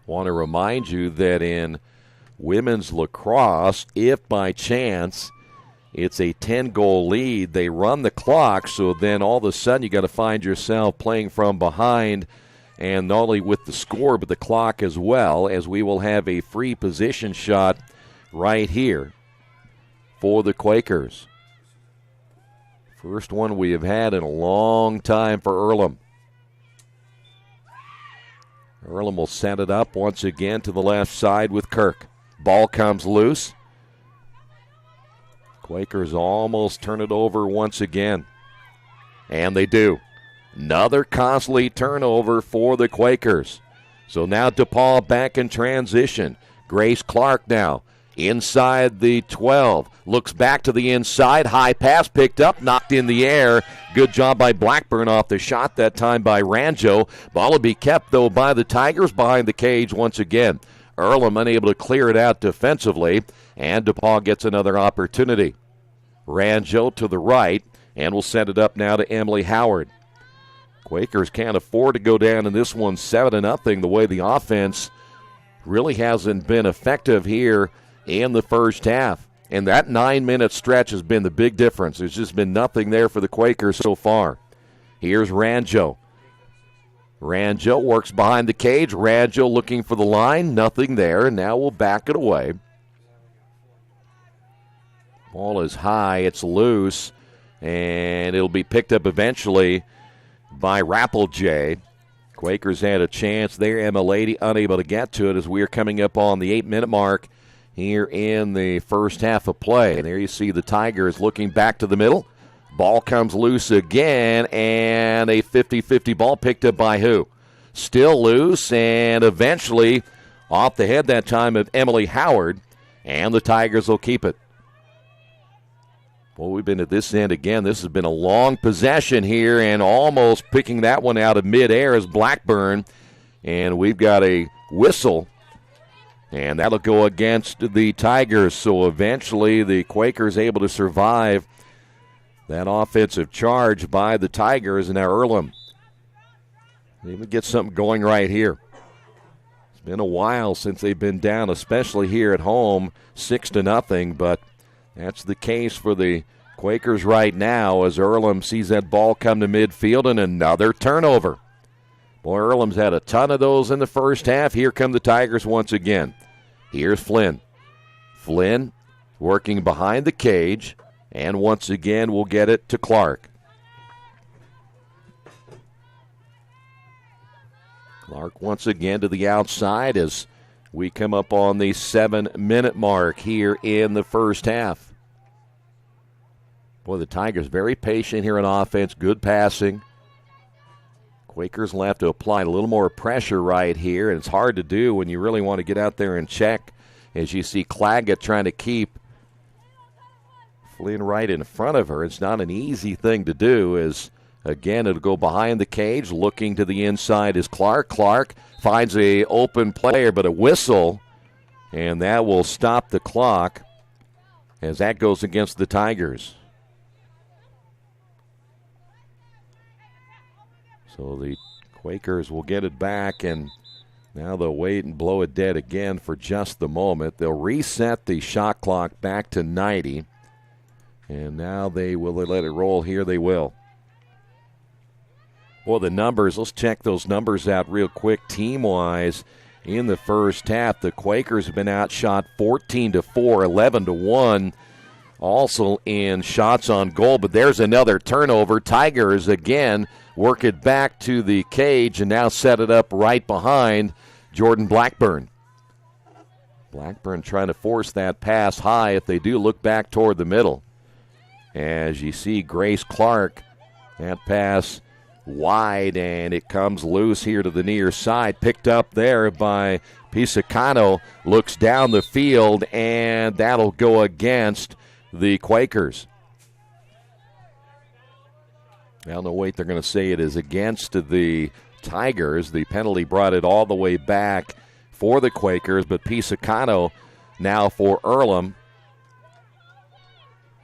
Want to remind you that in women's lacrosse, if by chance it's a 10-goal lead, they run the clock, so then all of a sudden you got to find yourself playing from behind, and not only with the score but the clock as well, as we will have a free position shot right here for the Quakers. First one we have had in a long time for Earlham. Earlham will set it up once again to the left side with Kirk. Ball comes loose. Quakers almost turn it over once again. And they do. Another costly turnover for the Quakers. So now Depauw back in transition. Grace Clark now inside the 12. Looks back to the inside. High pass picked up, knocked in the air. Good job by Blackburn off the shot that time by Ranjo. Ball will be kept, though, by the Tigers behind the cage once again. Earlham unable to clear it out defensively, and Depauw gets another opportunity. Ranjo to the right, and will send it up now to Emily Howard. Quakers can't afford to go down in this one 7-0, the way the offense really hasn't been effective here in the first half. And that 9-minute stretch has been the big difference. There's just been nothing there for the Quakers so far. Here's Ranjo. Ranjo works behind the cage. Ranjo looking for the line. Nothing there. Now we'll back it away. Ball is high. It's loose. And it'll be picked up eventually by Rappeljay. Quakers had a chance there. Emma Lady unable to get to it as we are coming up on the 8-minute mark here in the first half of play. And there you see the Tigers looking back to the middle. Ball comes loose again, and a 50-50 ball picked up by who? Still loose, and eventually off the head that time of Emily Howard, and the Tigers will keep it. Well, we've been at this end again. This has been a long possession here, and almost picking that one out of midair is Blackburn. And we've got a whistle, and that'll go against the Tigers. So eventually the Quakers able to survive that offensive charge by the Tigers, and now Earlham. Maybe get something going right here. It's been a while since they've been down, especially here at home, 6-0, but that's the case for the Quakers right now as Earlham sees that ball come to midfield and another turnover. Boy, Earlham's had a ton of those in the first half. Here come the Tigers once again. Here's Flynn. Flynn working behind the cage, and once again we'll get it to Clark. Clark once again to the outside as we come up on the 7-minute mark here in the first half. Boy, the Tigers very patient here on offense, good passing. Quakers will have to apply a little more pressure right here, and it's hard to do when you really want to get out there and check, as you see Claggett trying to keep Flynn right in front of her. It's not an easy thing to do as Again, it'll go behind the cage. Looking to the inside is Clark. Clark finds a open player, but a whistle, and that will stop the clock as that goes against the Tigers. So the Quakers will get it back, and now they'll wait and blow it dead again for just the moment. They'll reset the shot clock back to 90, and now they let it roll here. They will. Well, the numbers, let's check those numbers out real quick. Team-wise, in the first half, the Quakers have been outshot 14-4, 11-1, also in shots on goal. But there's another turnover. Tigers, again, work it back to the cage and now set it up right behind Jordan Blackburn. Blackburn trying to force that pass high. If they do, look back toward the middle. As you see Grace Clark, that pass wide, and it comes loose here to the near side. Picked up there by Pisacano. Looks down the field, and that'll go against the Quakers. Well, no, wait, they're going to say it is against the Tigers. The penalty brought it all the way back for the Quakers, but Pisacano now for Earlham.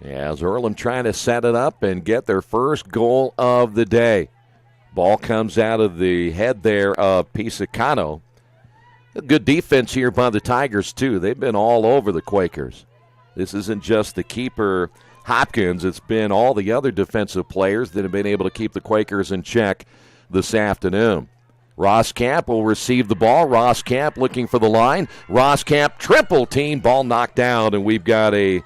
As Earlham trying to set it up and get their first goal of the day. Ball comes out of the head there of Pisacano. A good defense here by the Tigers, too. They've been all over the Quakers. This isn't just the keeper, Hopkins. It's been all the other defensive players that have been able to keep the Quakers in check this afternoon. Roskamp will receive the ball. Roskamp looking for the line. Roskamp triple team. Ball knocked down, and we've got a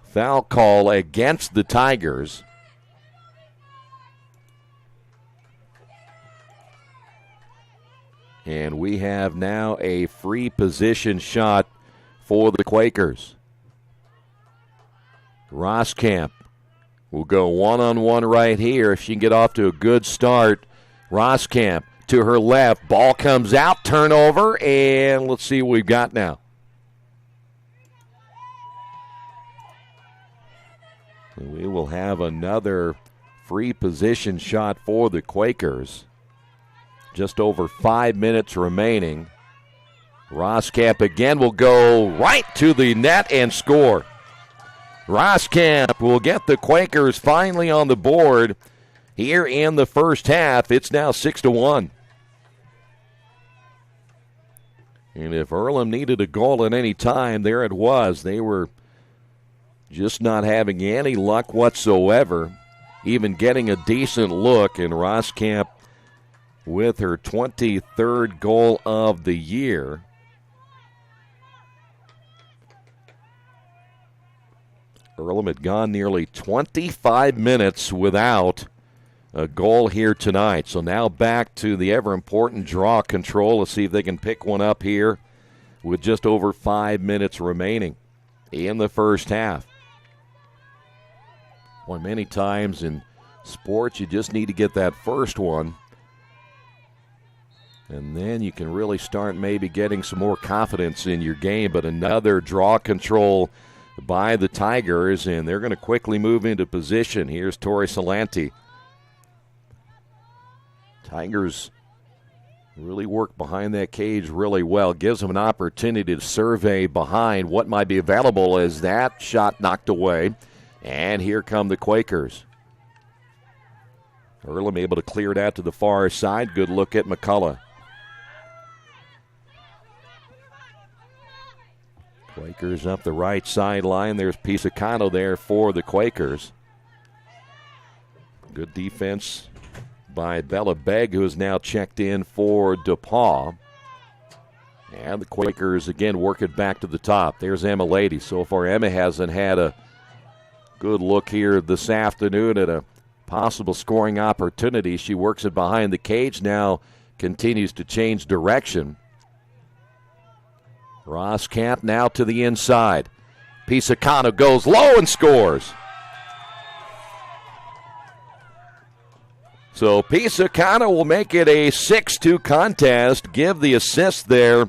foul call against the Tigers. And we have now a free position shot for the Quakers. Roskamp will go one-on-one right here. If she can get off to a good start, Roskamp to her left. Ball comes out, turnover, and let's see what we've got now. We will have another free position shot for the Quakers. Just over 5 minutes remaining. Roskamp again will go right to the net and score. Roskamp will get the Quakers finally on the board here in the first half. It's now 6-1. And if Earlham needed a goal at any time, there it was. They were just not having any luck whatsoever, even getting a decent look. And Roskamp with her 23rd goal of the year. Earlham had gone nearly 25 minutes without a goal here tonight. So now back to the ever-important draw control. Let's see if they can pick one up here with just over 5 minutes remaining in the first half. Well, many times in sports, you just need to get that first one. And then you can really start maybe getting some more confidence in your game. But another draw control by the Tigers, and they're going to quickly move into position. Here's Tori Salanti. Tigers really work behind that cage really well. Gives them an opportunity to survey behind what might be available as that shot knocked away. And here come the Quakers. Earlham able to clear it out to the far side. Good look at McCullough. Quakers up the right sideline. There's Pisacano there for the Quakers. Good defense by Bella Begg, who is now checked in for Depauw. And the Quakers again work it back to the top. There's Emma Lady. So far, Emma hasn't had a good look here this afternoon at a possible scoring opportunity. She works it behind the cage now, continues to change direction. Roskamp now to the inside. Pisacano goes low and scores. So Pisacano will make it a 6-2 contest, give the assist there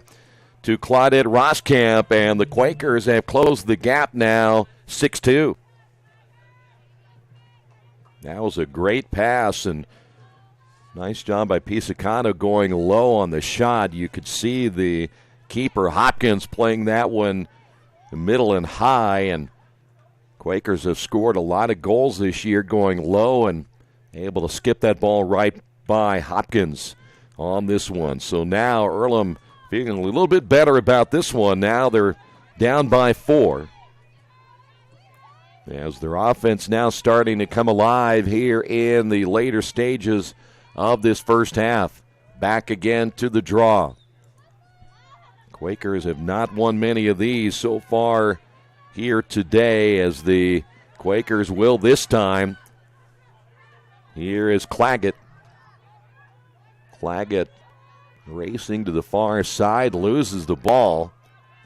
to Claudette Roskamp, and the Quakers have closed the gap now 6-2. That was a great pass, and nice job by Pisacano going low on the shot. You could see the keeper, Hopkins, playing that one middle and high, and Quakers have scored a lot of goals this year going low and able to skip that ball right by Hopkins on this one. So now Earlham feeling a little bit better about this one. Now they're down by 4. As their offense now starting to come alive here in the later stages of this first half. Back again to the draw. Quakers have not won many of these so far here today, as the Quakers will this time. Here is Claggett. Claggett racing to the far side, loses the ball.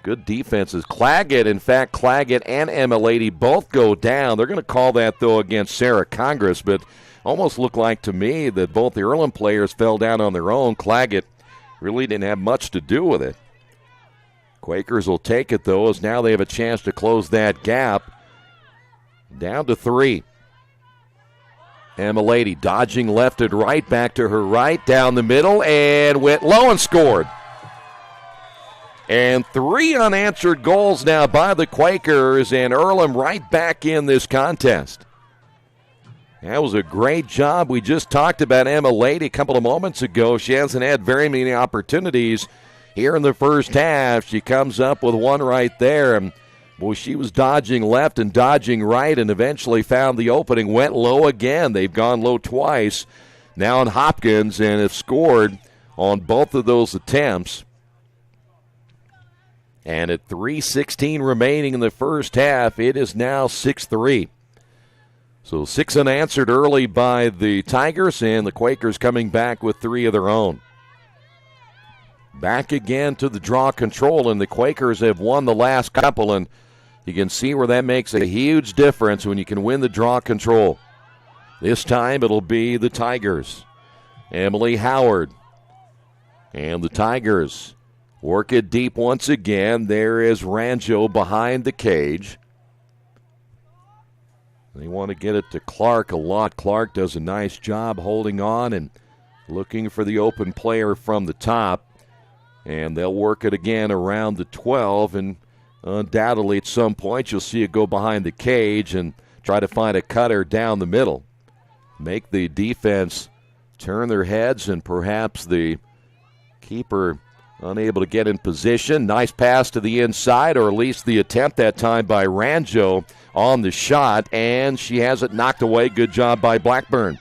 Good defenses. Claggett and Emma Lady both go down. They're going to call that, though, against Sarah Congress, but almost looked like to me that both the Earlham players fell down on their own. Claggett really didn't have much to do with it. Quakers will take it, though, as now they have a chance to close that gap. Down to 3. Emma Lady dodging left and right, back to her right, down the middle, and went low and scored. And 3 unanswered goals now by the Quakers, and Earlham right back in this contest. That was a great job. We just talked about Emma Lady a couple of moments ago. She hasn't had very many opportunities here in the first half. She comes up with one right there. And boy, she was dodging left and dodging right and eventually found the opening, went low again. They've gone low twice now on Hopkins and have scored on both of those attempts. And at 3:16 remaining in the first half, it is now 6-3. So 6 unanswered early by the Tigers, and the Quakers coming back with 3 of their own. Back again to the draw control, and the Quakers have won the last couple, and you can see where that makes a huge difference when you can win the draw control. This time it'll be the Tigers. Emily Howard. And the Tigers work it deep once again. There is Ranjo behind the cage. They want to get it to Clark a lot. Clark does a nice job holding on and looking for the open player from the top. And they'll work it again around the 12, and undoubtedly at some point you'll see it go behind the cage and try to find a cutter down the middle. Make the defense turn their heads, and perhaps the keeper unable to get in position. Nice pass to the inside, or at least the attempt that time by Ranjo on the shot, and she has it knocked away. Good job by Blackburn.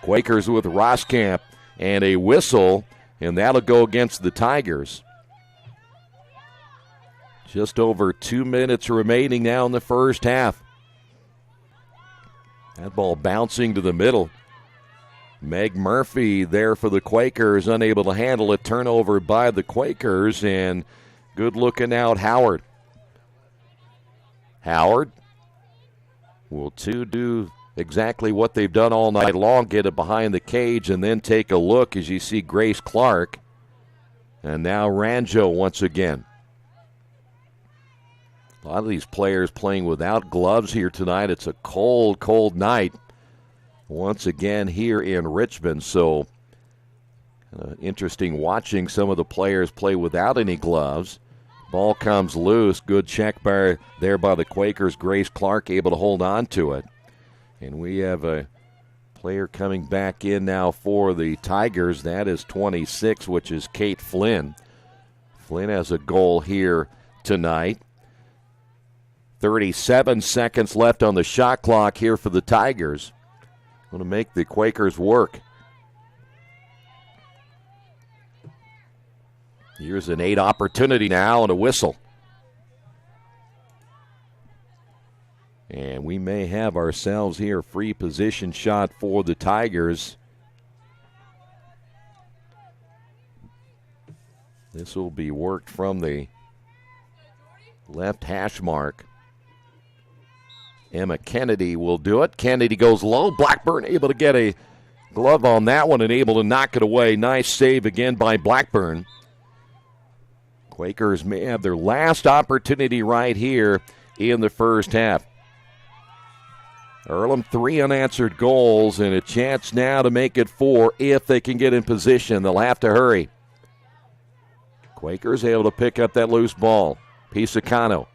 Quakers with Roskamp and a whistle, and that'll go against the Tigers. Just over 2 minutes remaining now in the first half. That ball bouncing to the middle. Meg Murphy there for the Quakers, unable to handle it. Turnover by the Quakers, and good looking out Howard. Howard will do exactly what they've done all night long, get it behind the cage, and then take a look as you see Grace Clark. And now Ranjo once again. A lot of these players playing without gloves here tonight. It's a cold, cold night once again here in Richmond. So interesting watching some of the players play without any gloves. Ball comes loose. Good check there by the Quakers. Grace Clark able to hold on to it. And we have a player coming back in now for the Tigers. That is 26, which is Kate Flynn. Flynn has a goal here tonight. 37 seconds left on the shot clock here for the Tigers. Going to make the Quakers work. Here's an 8 opportunity now and a whistle. And we may have ourselves here a free position shot for the Tigers. This will be worked from the left hash mark. Emma Kennedy will do it. Kennedy goes low. Blackburn able to get a glove on that one and able to knock it away. Nice save again by Blackburn. Quakers may have their last opportunity right here in the first half. Earlham 3 unanswered goals and a chance now to make it 4 if they can get in position. They'll have to hurry. Quakers able to pick up that loose ball. Pisacano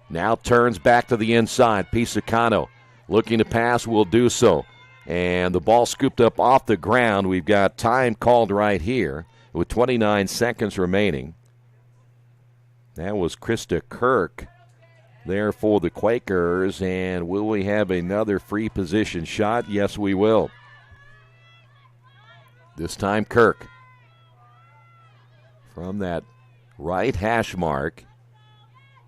now turns back to the inside. Pisacano looking to pass, will do so. And the ball scooped up off the ground. We've got time called right here with 29 seconds remaining. That was Krista Kirk there for the Quakers. And will we have another free position shot? Yes, we will. This time Kirk from that right hash mark.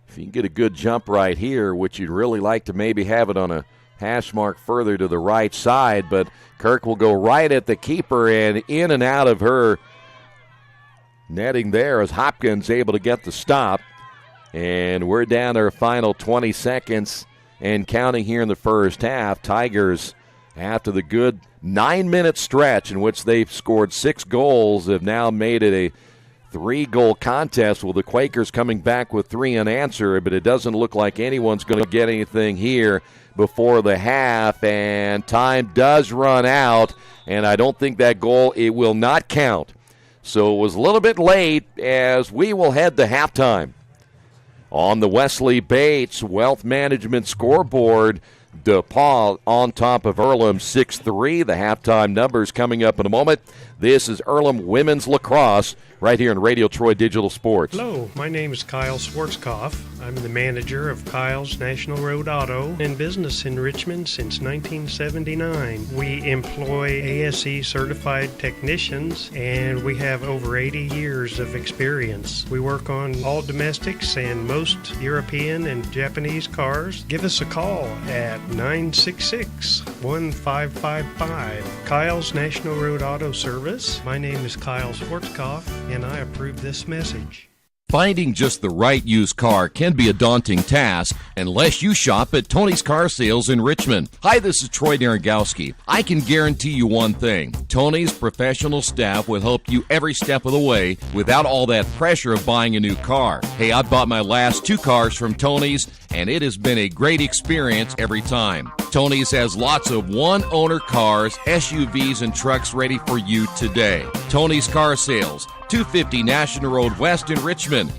If you can get a good jump right here, which you'd really like to maybe have it on a hash mark further to the right side, but Kirk will go right at the keeper and in and out of her netting there as Hopkins able to get the stop. And we're down to our final 20 seconds and counting here in the first half. Tigers, after the good 9-minute stretch in which they've scored 6 goals, have now made it a 3-goal contest with the Quakers coming back with 3 unanswered, but it doesn't look like anyone's going to get anything here before the half, and time does run out, and I don't think that goal, it will not count. So it was a little bit late as we will head to halftime. On the Wesley Bates Wealth Management scoreboard, Depauw on top of Earlham 6-3. The halftime numbers coming up in a moment. This is Earlham Women's Lacrosse right here in Radio Troy Digital Sports. Hello, my name is Kyle Schwarzkopf. I'm the manager of Kyle's National Road Auto in business in Richmond since 1979. We employ ASE certified technicians and we have over 80 years of experience. We work on all domestics and most European and Japanese cars. Give us a call at 966-1555. Kyle's National Road Auto Service. My name is Kyle Schwarzkopf and I approve this message. Finding just the right used car can be a daunting task unless you shop at Tony's Car Sales in Richmond. Hi, this is Troy Naragowski. I can guarantee you one thing. Tony's professional staff will help you every step of the way without all that pressure of buying a new car. Hey, I bought my last 2 cars from Tony's, and it has been a great experience every time. Tony's has lots of one-owner cars, SUVs, and trucks ready for you today. Tony's Car Sales, 250 National Road West in Richmond.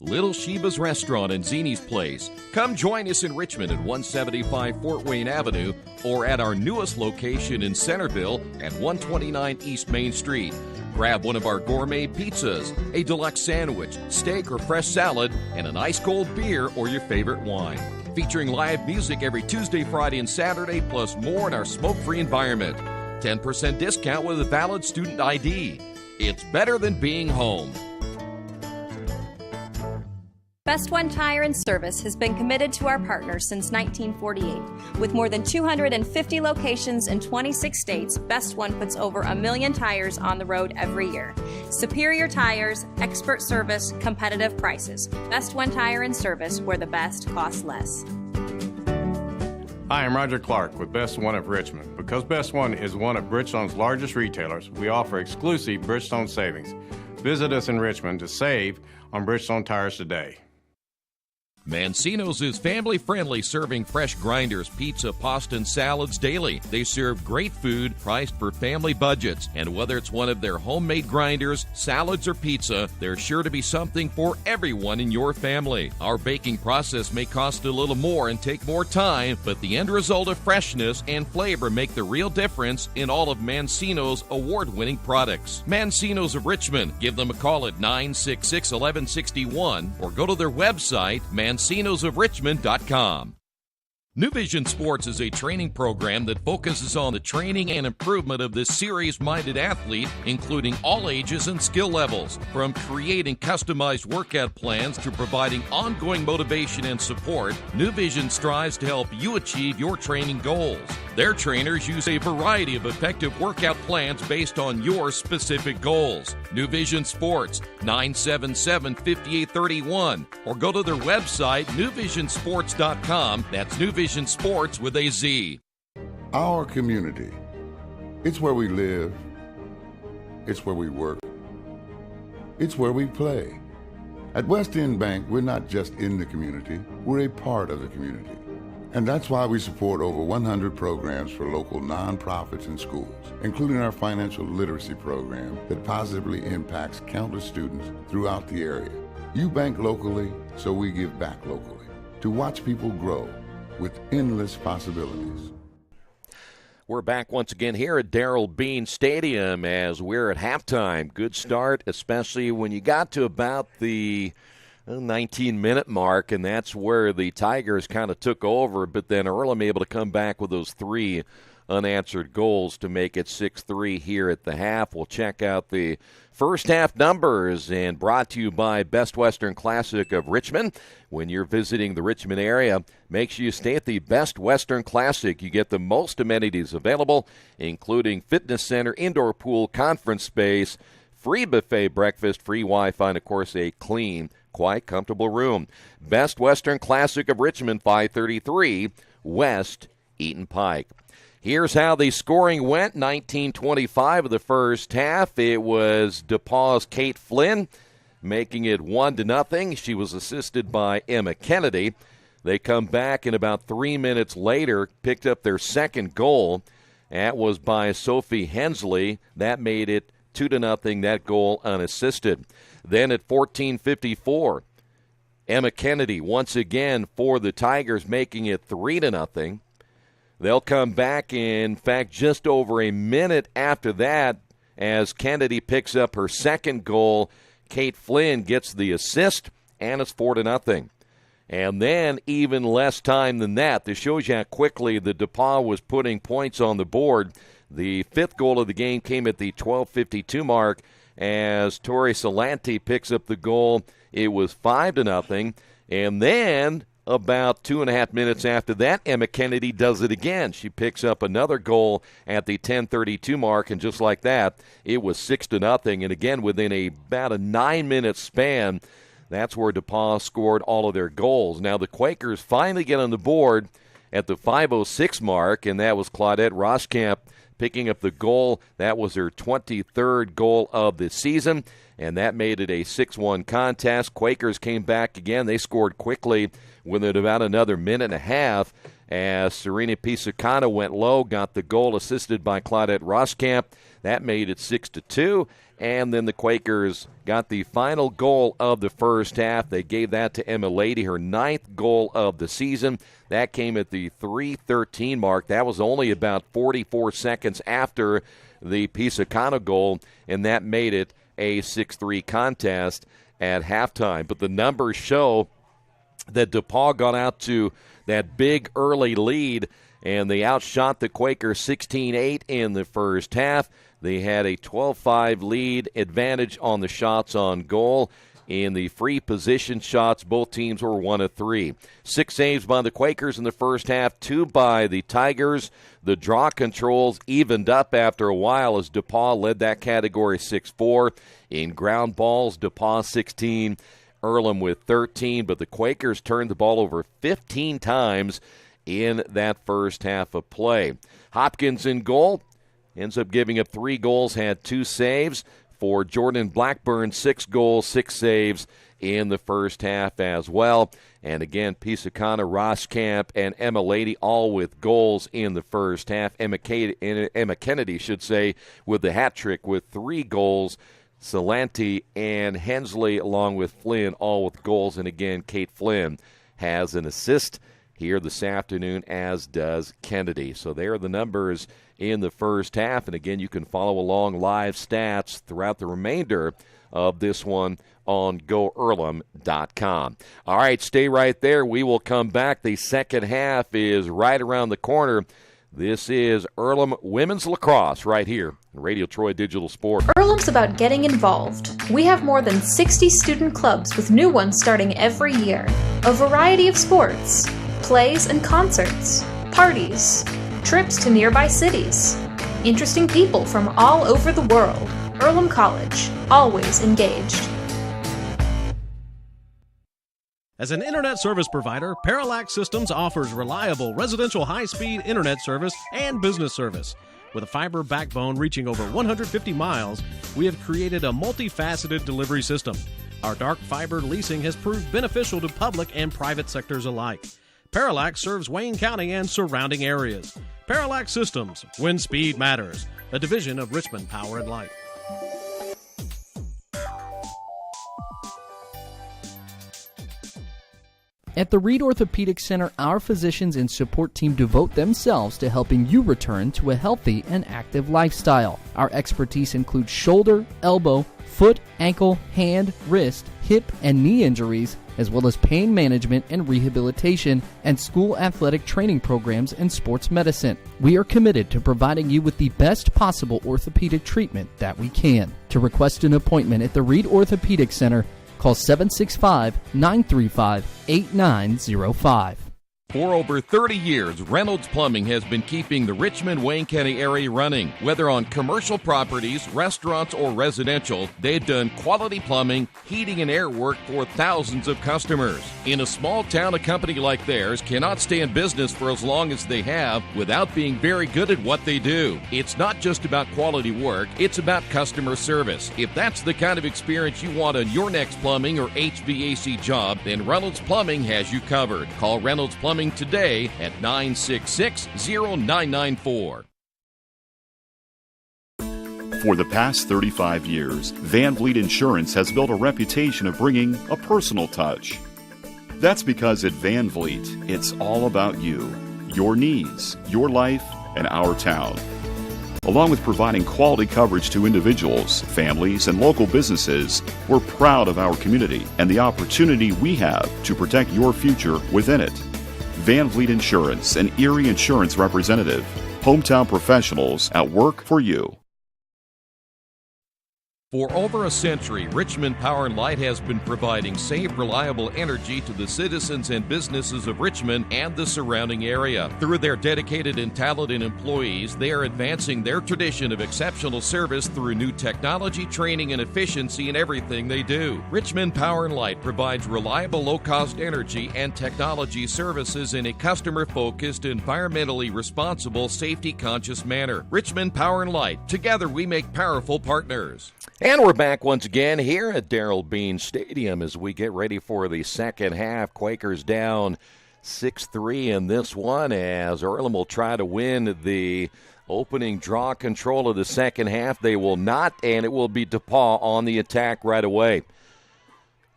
Little Sheba's Restaurant and Zini's Place. Come join us in Richmond at 175 Fort Wayne Avenue or at our newest location in Centerville at 129 East Main Street. Grab one of our gourmet pizzas, a deluxe sandwich, steak or fresh salad, and an ice-cold beer or your favorite wine. Featuring live music every Tuesday, Friday, and Saturday, plus more in our smoke-free environment. 10% discount with a valid student ID. It's better than being home. Best One Tire and Service has been committed to our partners since 1948. With more than 250 locations in 26 states, Best One puts over 1 million tires on the road every year. Superior tires, expert service, competitive prices. Best One Tire and Service, where the best costs less. Hi, I'm Roger Clark with Best One of Richmond. Because Best One is one of Bridgestone's largest retailers, we offer exclusive Bridgestone savings. Visit us in Richmond to save on Bridgestone tires today. Mancino's is family-friendly, serving fresh grinders, pizza, pasta, and salads daily. They serve great food priced for family budgets. And whether it's one of their homemade grinders, salads, or pizza, there's sure to be something for everyone in your family. Our baking process may cost a little more and take more time, but the end result of freshness and flavor make the real difference in all of Mancino's award-winning products. Mancino's of Richmond. Give them a call at 966-1161 or go to their website, mancinosofrichmond.com. New Vision Sports is a training program that focuses on the training and improvement of the serious-minded athlete, including all ages and skill levels. From creating customized workout plans to providing ongoing motivation and support, New Vision strives to help you achieve your training goals. Their trainers use a variety of effective workout plans based on your specific goals. New Vision Sports, 977-5831, or go to their website, newvisionsports.com. That's New Vision Sports with a Z. Our community. It's where we live. It's where we work. It's where we play. At West End Bank, we're not just in the community, we're a part of the community. And that's why we support over 100 programs for local nonprofits and schools, including our financial literacy program that positively impacts countless students throughout the area. You bank locally, so we give back locally to watch people grow with endless possibilities. We're back once again here at Darrell Bean Stadium as we're at halftime. Good start, especially when you got to about the 19-minute mark, and that's where the Tigers kind of took over, but then Earlham able to come back with those 3 unanswered goals to make it 6-3 here at the half. We'll check out the first half numbers, and brought to you by Best Western Classic of Richmond. When you're visiting the Richmond area, make sure you stay at the Best Western Classic. You get the most amenities available, including fitness center, indoor pool, conference space, free buffet breakfast, free Wi-Fi, and, of course, a clean, quite comfortable room. Best Western Classic of Richmond, 533 West Eaton Pike. Here's how the scoring went. 19-25 of the first half. It was Depauw's Kate Flynn making it 1-0. She was assisted by Emma Kennedy. They come back, and about 3 minutes later picked up their second goal. That was by Sophie Hensley. That made it 2-0, that goal unassisted. Then at 14:54, Emma Kennedy once again for the Tigers, making it 3-0. They'll come back, in fact, just over a minute after that, as Kennedy picks up her second goal. Kate Flynn gets the assist, and it's 4-0. And then even less time than that. This shows you how quickly the Depauw was putting points on the board. The 5th goal of the game came at the 12:52 mark as Tori Salanti picks up the goal. It was 5-0. And then about 2.5 minutes after that, Emma Kennedy does it again. She picks up another goal at the 10:32 mark, and just like that, it was 6-0. And again, within about a 9-minute span, that's where Depauw scored all of their goals. Now the Quakers finally get on the board at the 5:06 mark, and that was Claudette Roskamp picking up the goal. That was her 23rd goal of the season, and that made it a 6-1 contest. Quakers came back again. They scored quickly within about another minute and a half as Serena Pisacano went low, got the goal assisted by Claudette Roskamp. That made it 6-2, and then the Quakers got the final goal of the first half. They gave that to Emma Lady, her 9th goal of the season. That came at the 3:13 mark. That was only about 44 seconds after the Pisacano goal, and that made it a 6-3 contest at halftime. But the numbers show that Depauw got out to that big early lead, and they outshot the Quakers 16-8 in the first half. They had a 12-5 lead advantage on the shots on goal. In the free position shots, both teams were 1 of 3. 6 saves by the Quakers in the first half, 2 by the Tigers. The draw controls evened up after a while as Depauw led that category 6-4. In ground balls, Depauw 16, Earlham with 13, but the Quakers turned the ball over 15 times in that first half of play. Hopkins in goal, ends up giving up 3 goals, had 2 saves. For Jordan Blackburn, 6 goals, 6 saves in the first half as well. And again, Pisacano, Roskamp, and Emma Lady all with goals in the first half. Emma Kennedy, should say, with the hat trick with 3 goals. Salanti and Hensley, along with Flynn, all with goals. And again, Kate Flynn has an assist here this afternoon, as does Kennedy. So there are the numbers in the first half. And again, you can follow along live stats throughout the remainder of this one on GoEarlham.com. All right, stay right there. We will come back. The second half is right around the corner. This is Earlham Women's Lacrosse right here on Radio Troy Digital Sport. Earlham's about getting involved. We have more than 60 student clubs with new ones starting every year. A variety of sports, plays and concerts, parties, trips to nearby cities, interesting people from all over the world. Earlham College, always engaged. As an internet service provider, Parallax Systems offers reliable residential high-speed internet service and business service. With a fiber backbone reaching over 150 miles, we have created a multifaceted delivery system. Our dark fiber leasing has proved beneficial to public and private sectors alike. Parallax serves Wayne County and surrounding areas. Parallax Systems, when speed matters. A division of Richmond Power and Light. At the Reed Orthopedic Center, our physicians and support team devote themselves to helping you return to a healthy and active lifestyle. Our expertise includes shoulder, elbow, foot, ankle, hand, wrist, hip, and knee injuries, as well as pain management and rehabilitation, and school athletic training programs and sports medicine. We are committed to providing you with the best possible orthopedic treatment that we can. To request an appointment at the Reed Orthopedic Center, call 765-935-8905. For over 30 years, Reynolds Plumbing has been keeping the Richmond-Wayne County area running. Whether on commercial properties, restaurants, or residential, they've done quality plumbing, heating, and air work for thousands of customers. In a small town, a company like theirs cannot stay in business for as long as they have without being very good at what they do. It's not just about quality work, it's about customer service. If that's the kind of experience you want on your next plumbing or HVAC job, then Reynolds Plumbing has you covered. Call Reynolds Plumbing today at 966-0994. For the past 35 years, Van Vliet Insurance has built a reputation of bringing a personal touch. That's because at Van Vliet, it's all about you, your needs, your life, and our town. Along with providing quality coverage to individuals, families, and local businesses, we're proud of our community and the opportunity we have to protect your future within it. Van Vliet Insurance, an Erie Insurance representative. Hometown professionals at work for you. For over a century, Richmond Power and Light has been providing safe, reliable energy to the citizens and businesses of Richmond and the surrounding area. Through their dedicated and talented employees, they are advancing their tradition of exceptional service through new technology, training, and efficiency in everything they do. Richmond Power and Light provides reliable, low-cost energy and technology services in a customer-focused, environmentally responsible, safety-conscious manner. Richmond Power and Light. Together we make powerful partners. And we're back once again here at Darrell Bean Stadium as we get ready for the second half. Quakers down 6-3 in this one as Earlham will try to win the opening draw control of the second half. They will not, and it will be Depauw on the attack right away.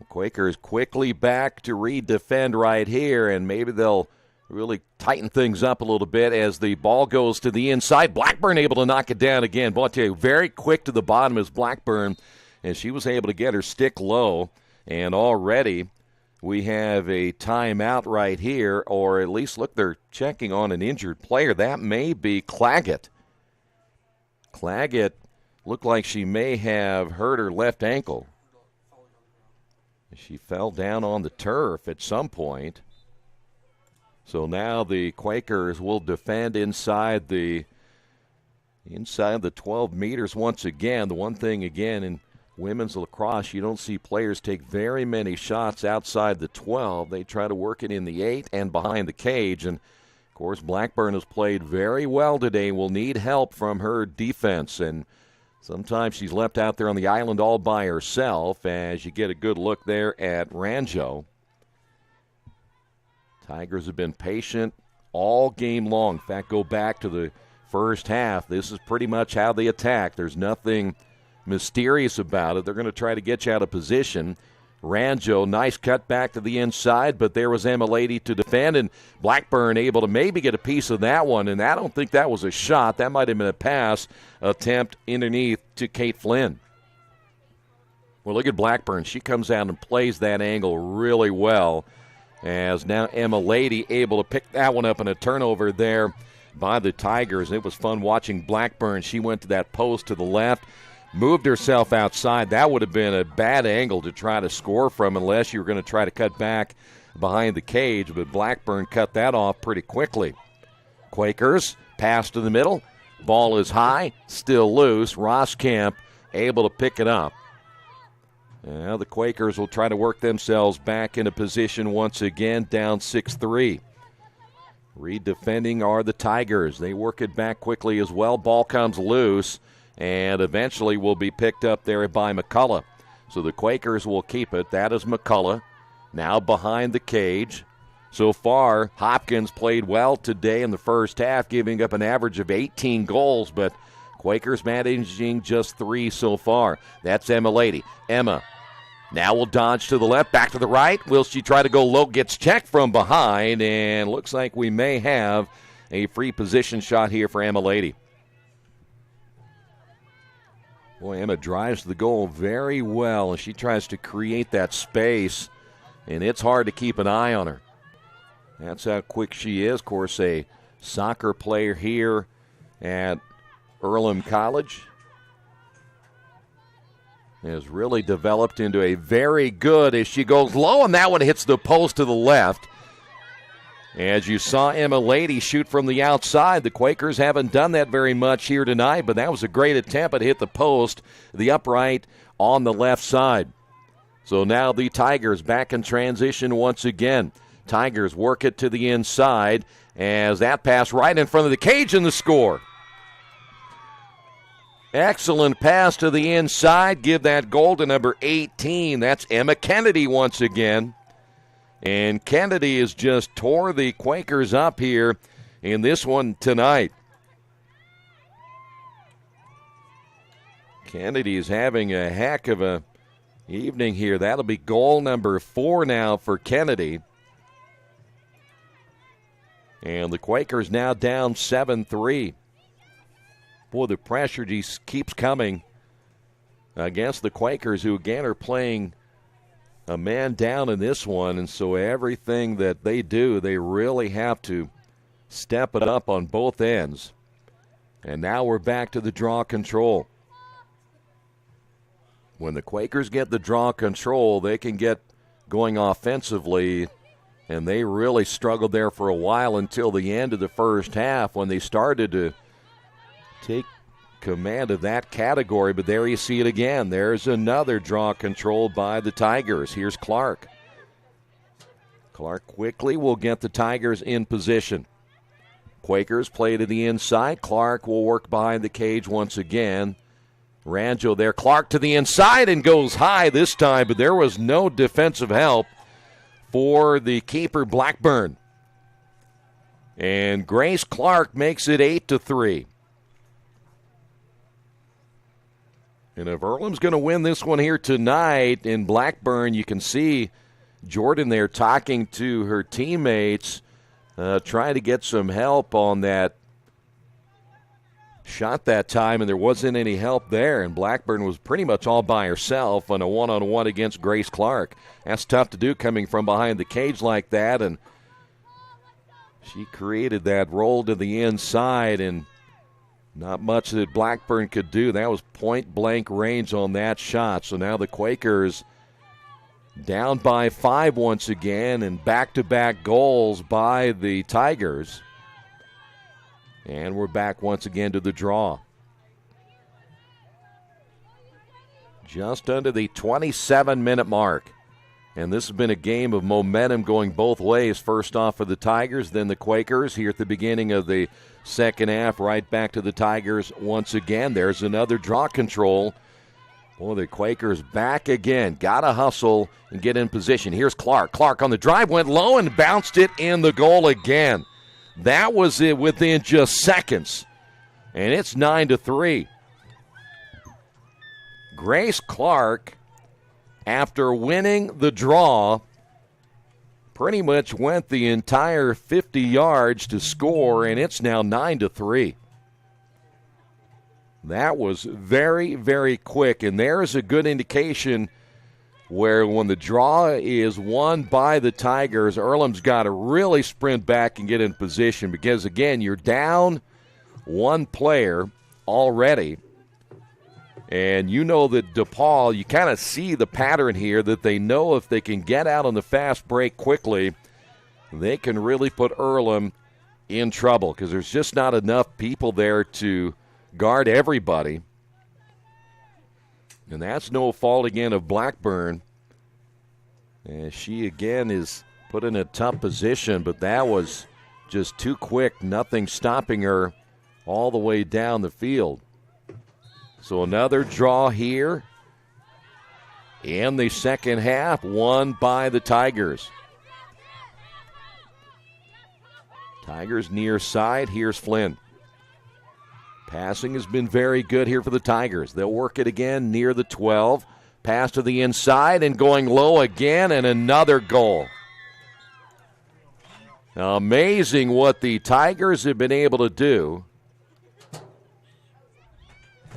Quakers quickly back to redefend right here, and maybe they'll really tighten things up a little bit as the ball goes to the inside. Blackburn able to knock it down again. Boy, I tell you, very quick to the bottom is Blackburn, and she was able to get her stick low. And already we have a timeout right here, or at least, look, they're checking on an injured player. That may be Claggett. Claggett looked like she may have hurt her left ankle. She fell down on the turf at some point. So now the Quakers will defend inside the 12 meters once again. The one thing, again, in women's lacrosse, you don't see players take very many shots outside the 12. They try to work it in the 8 and behind the cage. And, of course, Blackburn has played very well today. Will need help from her defense. And sometimes she's left out there on the island all by herself as you get a good look there at Ranjo. Tigers have been patient all game long. In fact, go back to the first half. This is pretty much how they attack. There's nothing mysterious about it. They're going to try to get you out of position. Ranjo, nice cut back to the inside, but there was Emma Lady to defend, and Blackburn able to maybe get a piece of that one, and I don't think that was a shot. That might have been a pass attempt underneath to Kate Flynn. Well, look at Blackburn. She comes out and plays that angle really well. As now Emma Lady able to pick that one up in a turnover there by the Tigers. It was fun watching Blackburn. She went to that post to the left, moved herself outside. That would have been a bad angle to try to score from unless you were going to try to cut back behind the cage, but Blackburn cut that off pretty quickly. Quakers pass to the middle. Ball is high, still loose. Roskamp able to pick it up. Now the Quakers will try to work themselves back into position once again, down 6-3. Redefending are the Tigers. They work it back quickly as well. Ball comes loose and eventually will be picked up there by McCullough. So the Quakers will keep it. That is McCullough. Now behind the cage. so far. Hopkins played well today in the first half, giving up an average of 18 goals, but Quakers managing just 3 so far. That's Emma Lady. Emma now will dodge to the left, back to the right. Will she try to go low? Gets checked from behind, and looks like we may have a free position shot here for Emma Lady. Boy, Emma drives the goal very well, and she tries to create that space, and it's hard to keep an eye on her. That's how quick she is. Of course, a soccer player here at Earlham College. Has really developed into a very good as she goes low, and that one hits the post to the left. As you saw Emma Lady shoot from the outside, the Quakers haven't done that very much here tonight, but that was a great attempt. It hit the post, the upright on the left side. So now the Tigers back in transition once again. Tigers work it to the inside as that pass right in front of the cage and the score. Excellent pass to the inside. Give that goal to number 18. That's Emma Kennedy once again. And Kennedy has just tore the Quakers up here in this one tonight. Kennedy is having a heck of a evening here. That'll be goal number 4 now for Kennedy. And the Quakers now down 7-3. Boy, the pressure just keeps coming against the Quakers, who again are playing a man down in this one. And so everything that they do, they really have to step it up on both ends. And now we're back to the draw control. When the Quakers get the draw control, they can get going offensively. And they really struggled there for a while until the end of the first half when they started to take command of that category. But there you see it again. There's another draw controlled by the Tigers. Here's Clark. Clark quickly will get the Tigers in position. Quakers play to the inside. Clark will work behind the cage once again. Ranjo there. Clark to the inside and goes high this time, but there was no defensive help for the keeper, Blackburn. And Grace Clark makes it 8-3. And if Earlham's going to win this one here tonight in Blackburn, you can see Jordan there talking to her teammates, trying to get some help on that shot that time, and there wasn't any help there. And Blackburn was pretty much all by herself on a one-on-one against Grace Clark. That's tough to do coming from behind the cage like that, and she created that roll to the inside, and not much that Blackburn could do. That was point-blank range on that shot. So now the Quakers down by 5 once again, and back-to-back goals by the Tigers. And we're back once again to the draw. Just under the 27-minute mark. And this has been a game of momentum going both ways. First off for the Tigers, then the Quakers. Here at the beginning of the second half, right back to the Tigers once again. There's another draw control. Boy, the Quakers back again. Got to hustle and get in position. Here's Clark. Clark on the drive, went low and bounced it in the goal again. That was it within just seconds. And it's 9-3. Grace Clark, after winning the draw, pretty much went the entire 50 yards to score, and it's now 9-3. That was very, very quick, and there's a good indication where when the draw is won by the Tigers, Earlham's got to really sprint back and get in position because, again, you're down one player already. And you know that Depauw, you kind of see the pattern here that they know if they can get out on the fast break quickly, they can really put Earlham in trouble because there's just not enough people there to guard everybody. And that's no fault, again, of Blackburn. And she, again, is put in a tough position, but that was just too quick. Nothing stopping her all the way down the field. So another draw here in the second half, won by the Tigers. Tigers near side. Here's Flynn. Passing has been very good here for the Tigers. They'll work it again near the 12. Pass to the inside and going low again, and another goal. Amazing what the Tigers have been able to do.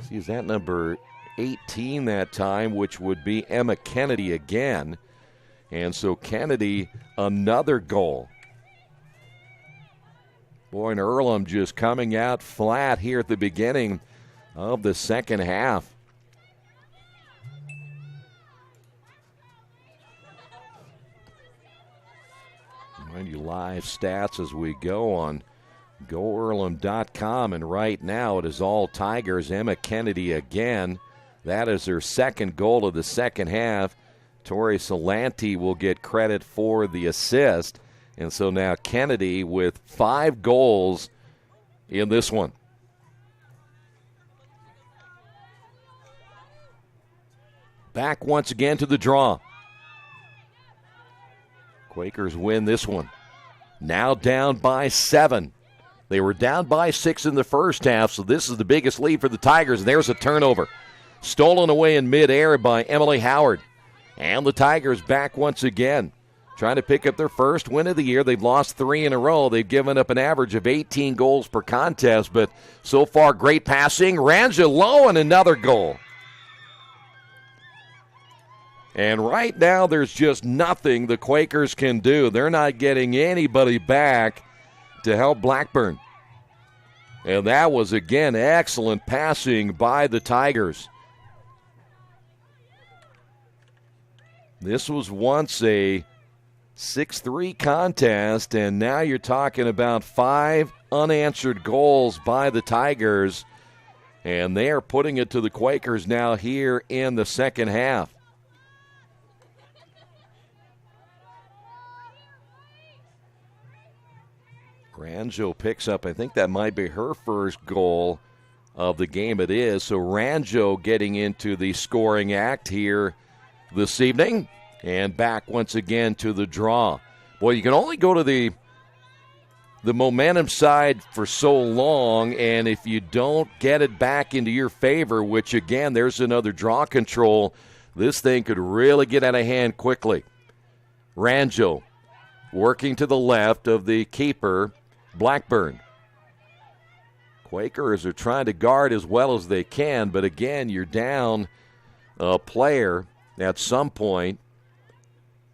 See, is that number 18 that time, which would be Emma Kennedy again. And so Kennedy, another goal. Boy, and Earlham just coming out flat here at the beginning of the second half. Remind you live stats as we go on GoEarlham.com, and right now it is all Tigers. Emma Kennedy again. That is her second goal of the second half. Tori Salanti will get credit for the assist. And so now Kennedy with 5 goals in this one. Back once again to the draw. Quakers win this one. Now down by 7. They were down by 6 in the first half, so this is the biggest lead for the Tigers. And there's a turnover. Stolen away in midair by Emily Howard. And the Tigers back once again, trying to pick up their first win of the year. They've lost 3 in a row. They've given up an average of 18 goals per contest, but so far great passing. Rangelo and another goal. And right now there's just nothing the Quakers can do. They're not getting anybody back to help Blackburn. And that was, again, excellent passing by the Tigers. This was once a 6-3 contest, and now you're talking about 5 unanswered goals by the Tigers, and they are putting it to the Quakers now here in the second half. Ranjo picks up, I think that might be her first goal of the game. It is. So Ranjo getting into the scoring act here this evening. And back once again to the draw. Boy, you can only go to the momentum side for so long, and if you don't get it back into your favor, which again, there's another draw control, this thing could really get out of hand quickly. Ranjo working to the left of the keeper, Blackburn. Quakers are trying to guard as well as they can, but again, you're down a player at some point,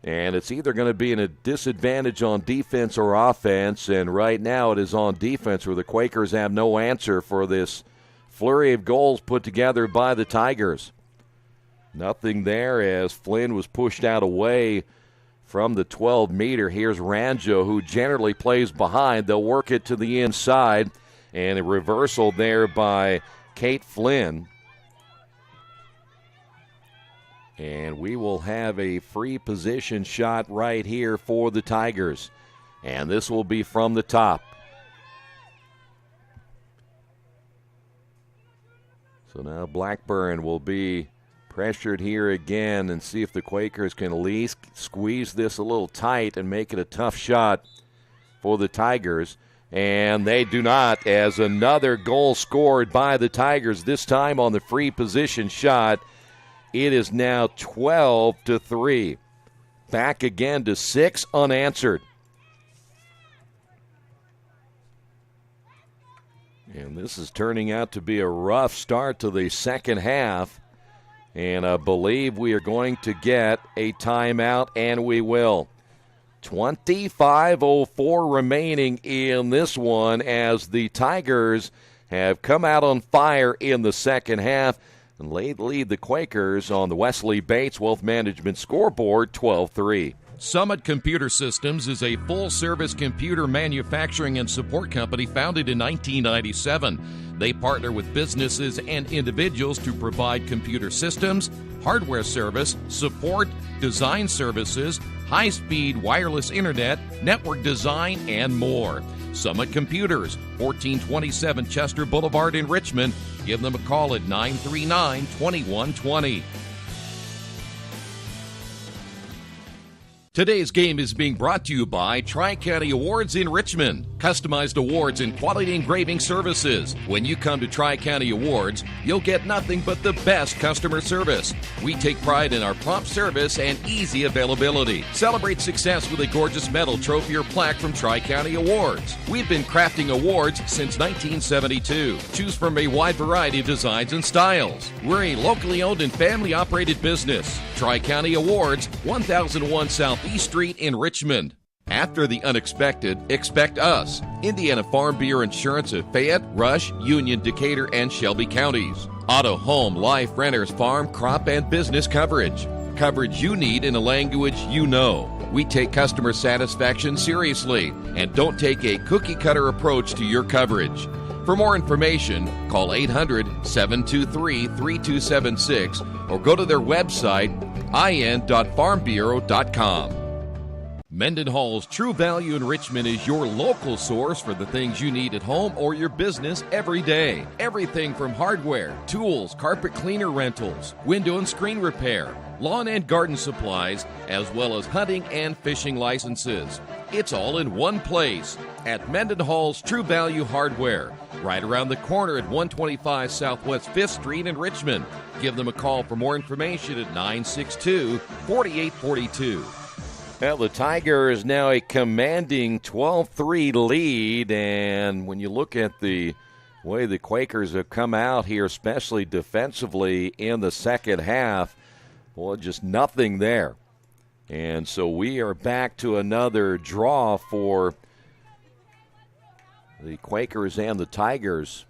and it's either going to be in a disadvantage on defense or offense, and right now it is on defense where the Quakers have no answer for this flurry of goals put together by the Tigers. Nothing there as Flynn was pushed out away from the 12-meter. Here's Ranjo, who generally plays behind. They'll work it to the inside, and a reversal there by Kate Flynn. And we will have a free position shot right here for the Tigers. And this will be from the top. So now Blackburn will be pressured here again and see if the Quakers can at least squeeze this a little tight and make it a tough shot for the Tigers. And they do not, as another goal scored by the Tigers, this time on the free position shot. It is now 12-3. Back again to 6 unanswered. And this is turning out to be a rough start to the second half. And I believe we are going to get a timeout, and we will. 25:04 remaining in this one as the Tigers have come out on fire in the second half and lead the Quakers on the Wesley Bates Wealth Management scoreboard 12-3. Summit Computer Systems is a full-service computer manufacturing and support company founded in 1997. They partner with businesses and individuals to provide computer systems, hardware service, support, design services, high-speed wireless internet, network design, and more. Summit Computers, 1427 Chester Boulevard in Richmond. Give them a call at 939-2120. Today's game is being brought to you by Tri-County Awards in Richmond. Customized awards and quality engraving services. When you come to Tri-County Awards, you'll get nothing but the best customer service. We take pride in our prompt service and easy availability. Celebrate success with a gorgeous medal, trophy, or plaque from Tri-County Awards. We've been crafting awards since 1972. Choose from a wide variety of designs and styles. We're a locally owned and family-operated business. Tri-County Awards, 1001 South East Street in Richmond. After the unexpected, expect us. Indiana Farm Bureau Insurance of Fayette, Rush, Union, Decatur, and Shelby counties. Auto, home, life, renters, farm, crop, and business coverage. Coverage you need in a language you know. We take customer satisfaction seriously and don't take a cookie-cutter approach to your coverage. For more information, call 800-723-3276 or go to their website, in.farmbureau.com. Mendenhall's True Value in Richmond is your local source for the things you need at home or your business every day. Everything from hardware, tools, carpet cleaner rentals, window and screen repair, lawn and garden supplies, as well as hunting and fishing licenses. It's all in one place at Mendenhall's True Value Hardware, right around the corner at 125 Southwest 5th Street in Richmond. Give them a call for more information at 962-4842. Well, the Tigers now a commanding 12-3 lead, and when you look at the way the Quakers have come out here, especially defensively in the second half, well, just nothing there. And so we are back to another draw for the Quakers and the Tigers.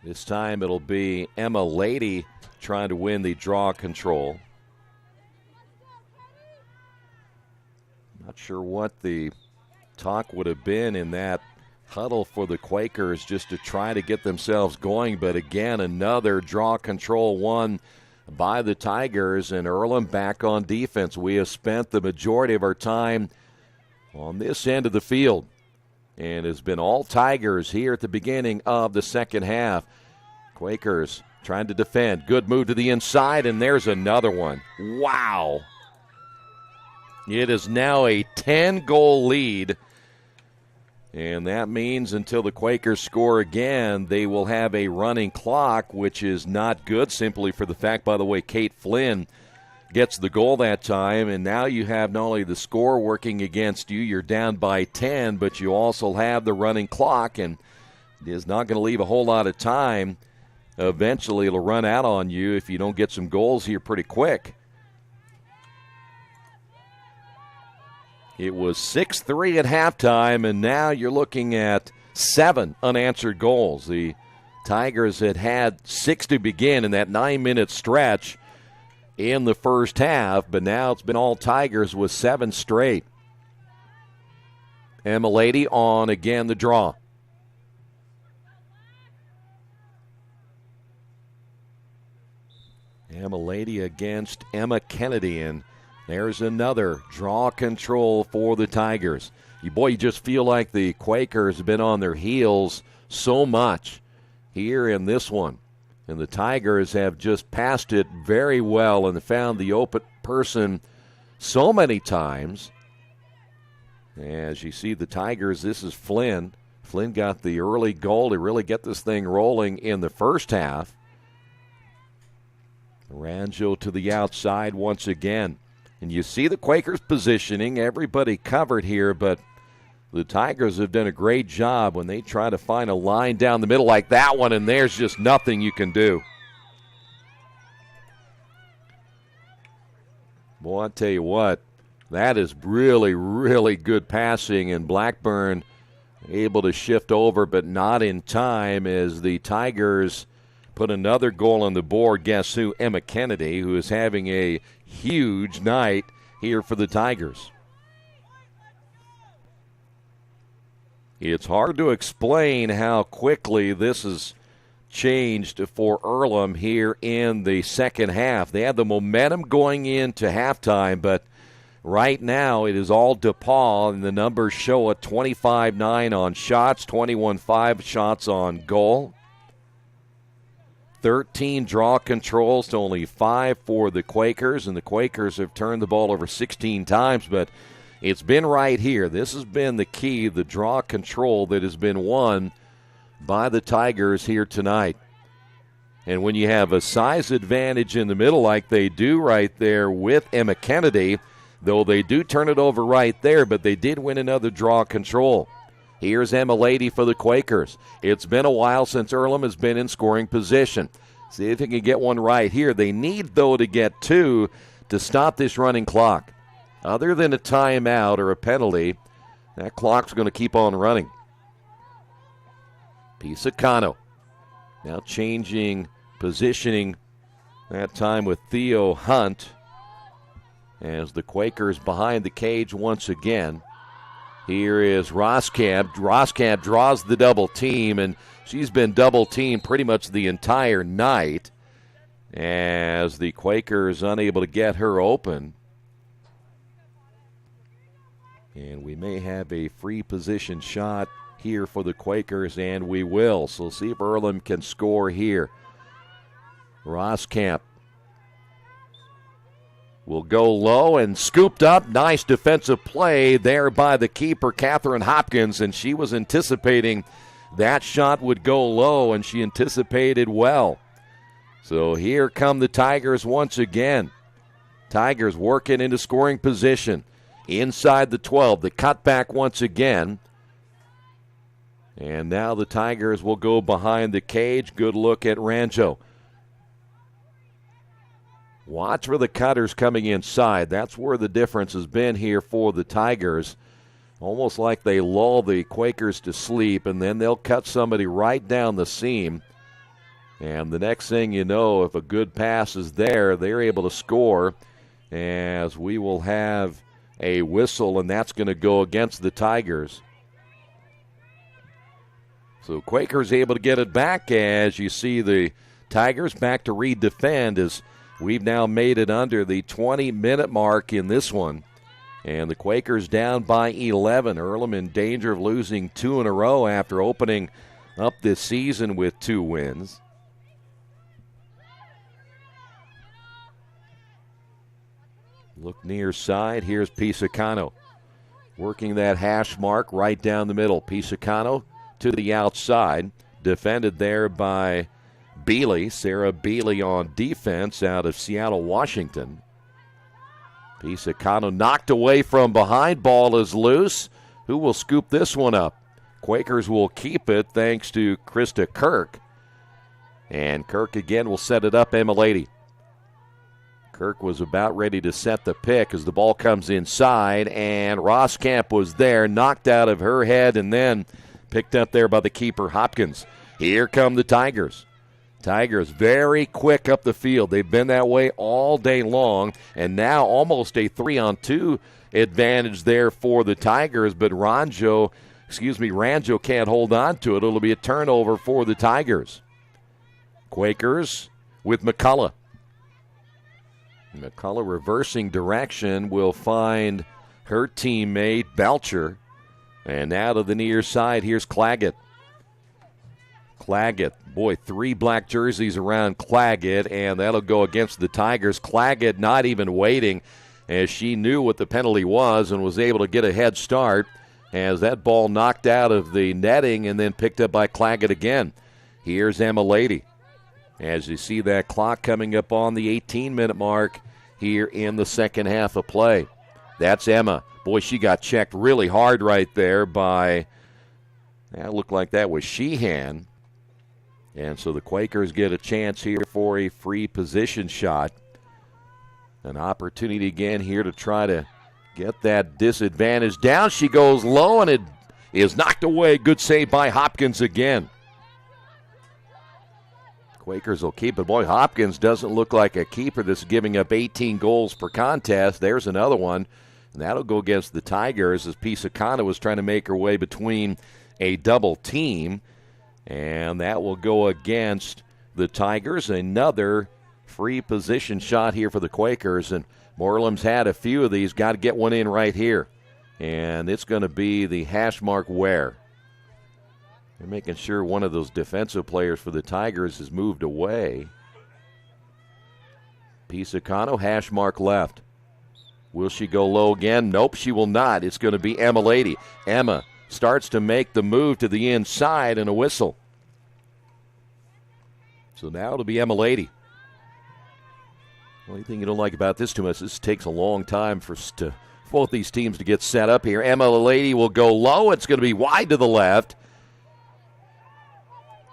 This time it'll be Emma Lady trying to win the draw control. Not sure what the talk would have been in that huddle for the Quakers just to try to get themselves going. But again, another draw control won by the Tigers, and Earlham back on defense. We have spent the majority of our time on this end of the field, and it's been all Tigers here at the beginning of the second half. Quakers trying to defend. Good move to the inside, and there's another one. Wow. It is now a 10-goal lead, and that means until the Quakers score again, they will have a running clock, which is not good, simply for the fact, by the way, Kate Flynn gets the goal that time, and now you have not only the score working against you, you're down by 10, but you also have the running clock, and it is not going to leave a whole lot of time. Eventually it'll run out on you if you don't get some goals here pretty quick. It was 6-3 at halftime, and now you're looking at 7 unanswered goals. The Tigers had 6 to begin in that 9-minute stretch in the first half, but now it's been all Tigers with 7 straight. Emma Lady on again the draw. Emma Lady against Emma Kennedy, and there's another draw control for the Tigers. You just feel like the Quakers have been on their heels so much here in this one. And the Tigers have just passed it very well and found the open person so many times. As you see the Tigers, this is Flynn. Flynn got the early goal to really get this thing rolling in the first half. Ranjo to the outside once again. And you see the Quakers positioning, everybody covered here, but the Tigers have done a great job when they try to find a line down the middle like that one, and there's just nothing you can do. Boy, I'll tell you what, that is really, really good passing, and Blackburn able to shift over, but not in time as the Tigers put another goal on the board. Guess who? Emma Kennedy, who is having a huge night here for the Tigers. It's hard to explain how quickly this has changed for Earlham here in the second half. They had the momentum going into halftime, but right now it is all Depauw, and the numbers show a 25-9 on shots, 21-5 shots on goal. 13 draw controls to only 5 for the Quakers, and the Quakers have turned the ball over 16 times, but it's been right here. This has been the key, the draw control that has been won by the Tigers here tonight. And when you have a size advantage in the middle like they do right there with Emma Kennedy, though they do turn it over right there, but they did win another draw control. Here's Emma Lady for the Quakers. It's been a while since Earlham has been in scoring position. See if they can get one right here. They need, though, to get 2 to stop this running clock. Other than a timeout or a penalty, that clock's going to keep on running. Pisacano now changing positioning, that time with Theo Hunt, as the Quakers behind the cage once again. Here is Roskamp. Roskamp draws the double team, and she's been double teamed pretty much the entire night as the Quakers unable to get her open. And we may have a free position shot here for the Quakers, and we will. So see if Earlham can score here. Roskamp will go low and scooped up. Nice defensive play there by the keeper, Catherine Hopkins, and she was anticipating that shot would go low, and she anticipated well. So here come the Tigers once again. Tigers working into scoring position. Inside the 12, the cutback once again. And now the Tigers will go behind the cage. Good look at Ranjo. Watch for the cutters coming inside. That's where the difference has been here for the Tigers. Almost like they lull the Quakers to sleep, and then they'll cut somebody right down the seam. And the next thing you know, if a good pass is there, they're able to score, as we will have a whistle, and that's going to go against the Tigers. So Quakers able to get it back, as you see the Tigers back to redefend, as we've now made it under the 20-minute mark in this one. And the Quakers down by 11. Earlham in danger of losing 2 in a row after opening up this season with 2 wins. Look near side. Here's Pisacano working that hash mark right down the middle. Pisacano to the outside. Defended there by Bealey, Sarah Bealey on defense out of Seattle, Washington. Pisacano knocked away from behind. Ball is loose. Who will scoop this one up? Quakers will keep it thanks to Krista Kirk. And Kirk again will set it up, Emma Lady. Kirk was about ready to set the pick as the ball comes inside, and Roskamp was there, knocked out of her head, and then picked up there by the keeper, Hopkins. Here come the Tigers. Tigers very quick up the field. They've been that way all day long, and now almost a 3-on-2 advantage there for the Tigers, but Ranjo can't hold on to it. It'll be a turnover for the Tigers. Quakers with McCullough. McCullough reversing direction will find her teammate Belcher. And now to the near side, here's Claggett. Claggett, boy, 3 black jerseys around Claggett, and that'll go against the Tigers. Claggett not even waiting, as she knew what the penalty was and was able to get a head start as that ball knocked out of the netting and then picked up by Claggett again. Here's Emma Lady. As you see that clock coming up on the 18-minute mark here in the second half of play. That's Emma. Boy, she got checked really hard right there by, that looked like that was Sheehan. And so the Quakers get a chance here for a free position shot. An opportunity again here to try to get that disadvantage down. She goes low, and it is knocked away. Good save by Hopkins again. Quakers will keep it. Boy, Hopkins doesn't look like a keeper that's giving up 18 goals per contest. There's another one, and that'll go against the Tigers as Pisacano was trying to make her way between a double team, and that will go against the Tigers. Another free position shot here for the Quakers, and Moreland's had a few of these. Got to get one in right here, and it's going to be the hash mark Ware. They're making sure one of those defensive players for the Tigers has moved away. Pisacano, hash mark left. Will she go low again? Nope, she will not. It's going to be Emma Lady. Emma starts to make the move to the inside and a whistle. So now it'll be Emma Lady. The only thing you don't like about this too much, this takes a long time for both these teams to get set up here. Emma Lady will go low. It's going to be wide to the left.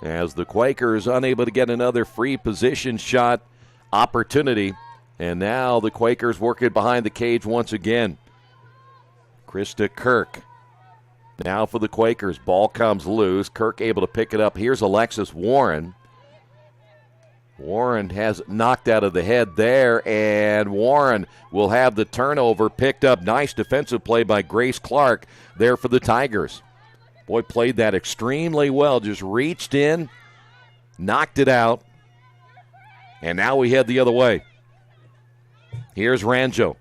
As the Quakers unable to get another free position shot opportunity. And now the Quakers working behind the cage once again. Krista Kirk. Now for the Quakers. Ball comes loose. Kirk able to pick it up. Here's Alexis Warren. Warren has knocked out of the head there, and Warren will have the turnover picked up. Nice defensive play by Grace Clark there for the Tigers. Boy, played that extremely well. Just reached in, knocked it out, and now we head the other way. Here's Ranjo.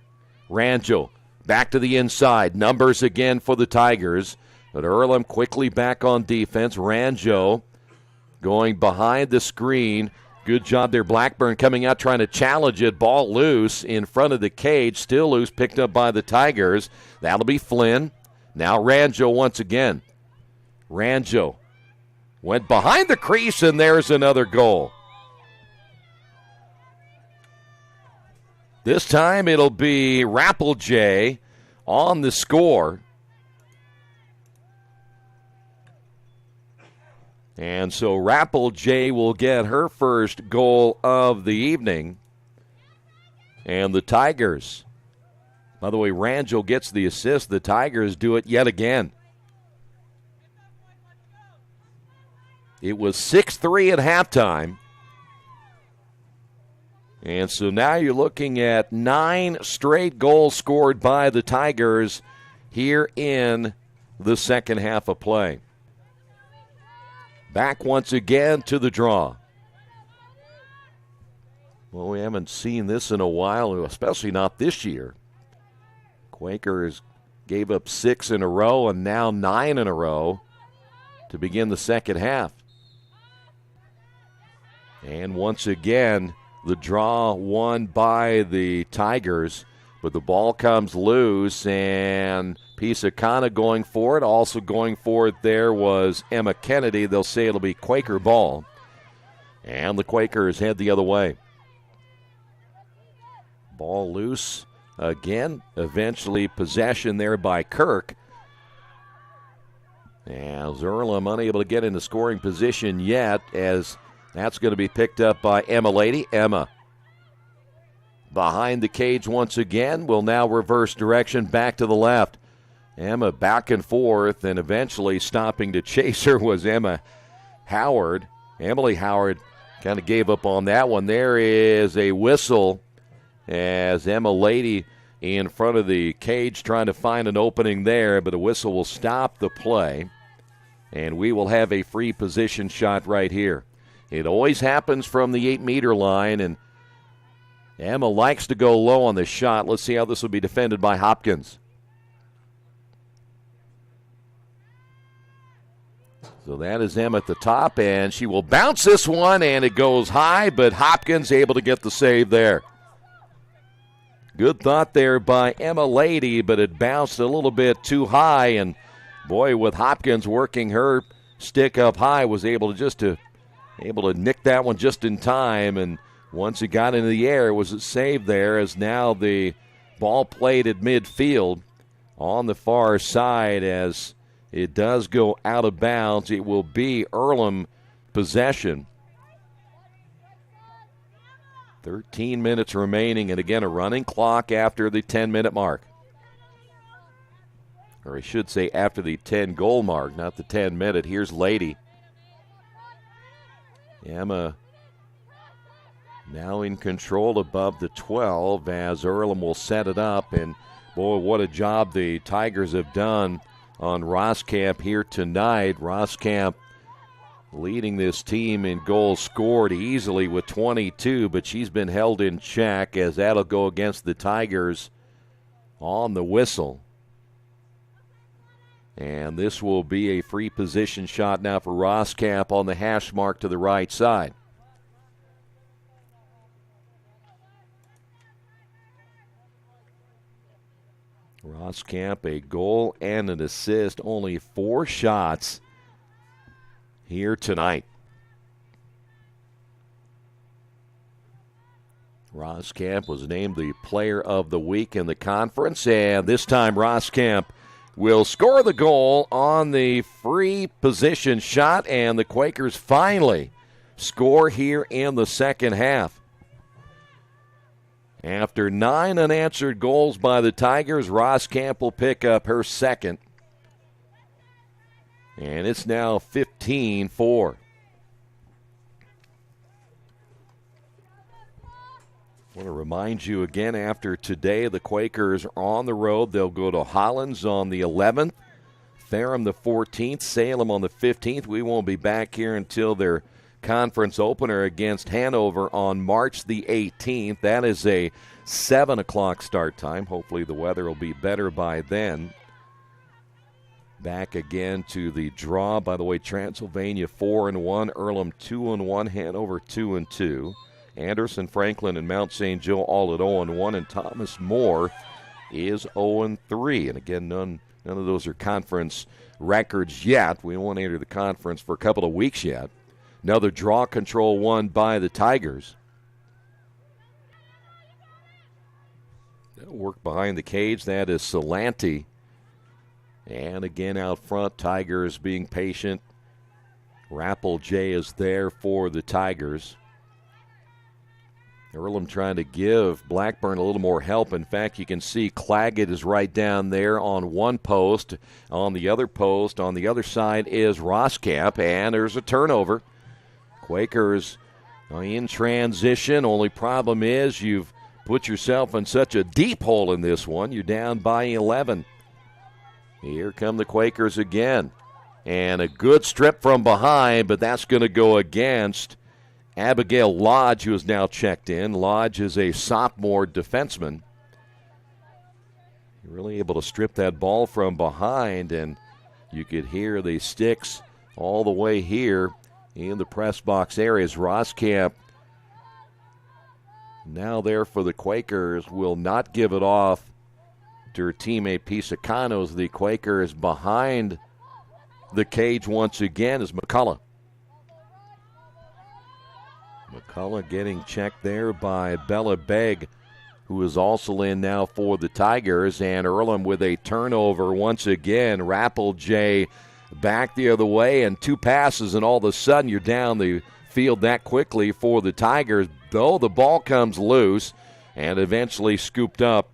Ranjo back to the inside. Numbers again for the Tigers, but Earlham quickly back on defense. Ranjo going behind the screen. Good job there. Blackburn coming out trying to challenge it. Ball loose in front of the cage. Still loose, picked up by the Tigers. That'll be Flynn. Now Ranjo once again. Ranjo went behind the crease, and there's another goal. This time it'll be Rappeljay on the score. And so Rappeljay will get her first goal of the evening. And the Tigers, by the way, Ranjo gets the assist. The Tigers do it yet again. It was 6-3 at halftime. And so now you're looking at 9 straight goals scored by the Tigers here in the second half of play. Back once again to the draw. Well, we haven't seen this in a while, especially not this year. Quakers gave up 6 in a row and now 9 in a row to begin the second half. And once again, the draw won by the Tigers, but the ball comes loose, and Pisacana going for it. Also going for it there was Emma Kennedy. They'll say it'll be Quaker ball. And the Quakers head the other way. Ball loose again. Eventually possession there by Kirk. As Earlham unable to get into scoring position yet, as that's going to be picked up by Emma Lady. Emma behind the cage once again. Will now reverse direction back to the left. Emma back and forth, and eventually stopping to chase her was Emma Howard. Emily Howard kind of gave up on that one. There is a whistle as Emma Lady in front of the cage trying to find an opening there, but a whistle will stop the play, and we will have a free position shot right here. It always happens from the 8-meter line, and Emma likes to go low on the shot. Let's see how this will be defended by Hopkins. So that is Emma at the top, and she will bounce this one, and it goes high, but Hopkins able to get the save there. Good thought there by Emma Lady, but it bounced a little bit too high, and boy, with Hopkins working her stick up high, was able to nick that one just in time, and once it got into the air, it was a save there, as now the ball played at midfield on the far side. As it does go out of bounds, it will be Earlham possession. 13 minutes remaining, and again a running clock after the 10-minute mark. Or I should say after the 10-goal mark, not the 10-minute. Here's Lady. Emma now in control above the 12 as Earlham will set it up. And, boy, what a job the Tigers have done on Roskamp here tonight. Roskamp leading this team in goals scored easily with 22, but she's been held in check as that'll go against the Tigers on the whistle. And this will be a free position shot now for Roskamp on the hash mark to the right side. Roskamp, a goal and an assist, only 4 shots here tonight. Roskamp was named the player of the week in the conference, and this time Roskamp will score the goal on the free position shot, and the Quakers finally score here in the second half. After 9 unanswered goals by the Tigers, Roskamp will pick up her second. And it's now 15-4. I want to remind you again, after today, the Quakers are on the road. They'll go to Hollins on the 11th, Ferrum the 14th, Salem on the 15th. We won't be back here until their conference opener against Hanover on March the 18th. That is a 7 o'clock start time. Hopefully the weather will be better by then. Back again to the draw. By the way, Transylvania 4-1, Earlham 2-1, Hanover 2-2. Anderson, Franklin, and Mount St. Joe all at 0-1, and Thomas More is 0-3. And again, none of those are conference records yet. We won't enter the conference for a couple of weeks yet. Another draw control won by the Tigers. They'll work behind the cage. That is Salanti. And again out front, Tigers being patient. Rappel J is there for the Tigers. Earlham trying to give Blackburn a little more help. In fact, you can see Claggett is right down there on one post. On the other post, on the other side is Roskamp, and there's a turnover. Quakers in transition. Only problem is you've put yourself in such a deep hole in this one. You're down by 11. Here come the Quakers again. And a good strip from behind, but that's going to go against Abigail Lodge, who is now checked in. Lodge is a sophomore defenseman. You're really able to strip that ball from behind, and you could hear the sticks all the way here in the press box areas. Roskamp, now there for the Quakers, will not give it off to her teammate Pisacano's. The Quakers behind the cage once again is McCullough. McCullough getting checked there by Bella Begg, who is also in now for the Tigers. And Earlham with a turnover once again. Rappel J back the other way, and 2 passes, and all of a sudden you're down the field that quickly for the Tigers, though the ball comes loose and eventually scooped up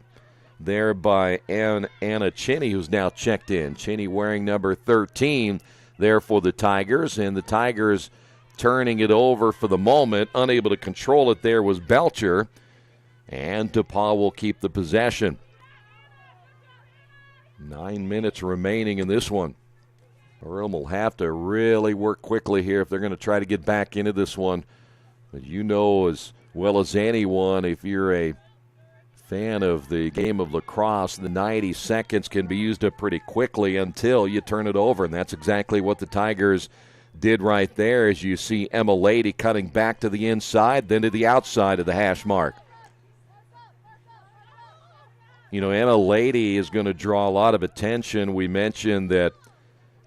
there by Anna Cheney, who's now checked in. Cheney wearing number 13 there for the Tigers, and the Tigers turning it over for the moment. Unable to control it there was Belcher, and Depauw will keep the possession. 9 minutes remaining in this one. Earlham will have to really work quickly here if they're going to try to get back into this one. But you know as well as anyone, if you're a fan of the game of lacrosse, the 90 seconds can be used up pretty quickly until you turn it over, and that's exactly what the Tigers did right there, as you see Emma Lady cutting back to the inside, then to the outside of the hash mark. You know, Emma Lady is going to draw a lot of attention. We mentioned that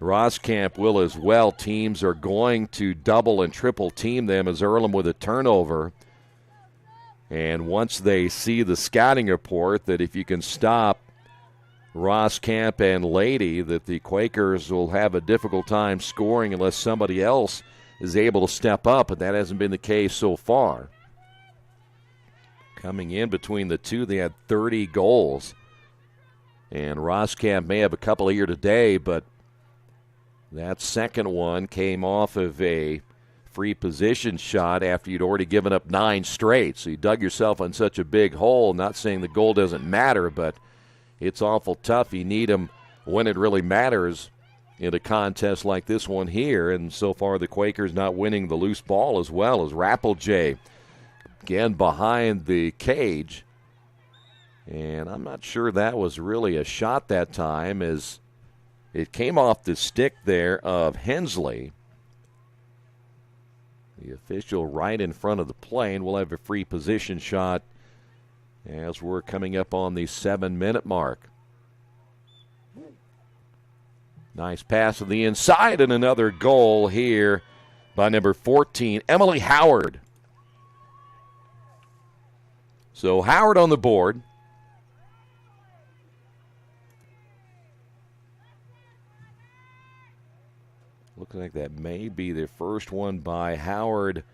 Roskamp will as well. Teams are going to double and triple team them as Earlham with a turnover. And once they see the scouting report that if you can stop Roskamp and Lady, that the Quakers will have a difficult time scoring unless somebody else is able to step up, but that hasn't been the case so far. Coming in between the two, they had 30 goals. And Roskamp may have a couple here today, but that second one came off of a free position shot after you'd already given up 9 straight. So you dug yourself in such a big hole. Not saying the goal doesn't matter, but it's awful tough. You need them when it really matters in a contest like this one here. And so far the Quakers not winning the loose ball as well as Rappel J. Again behind the cage. And I'm not sure that was really a shot that time, as It came off the stick there of Hensley. The official right in front of the play, and we'll have a free position shot as we're coming up on the 7-minute mark. Nice pass to the inside, and another goal here by number 14, Emily Howard. So Howard on the board. Looks like that may be the first one by Howard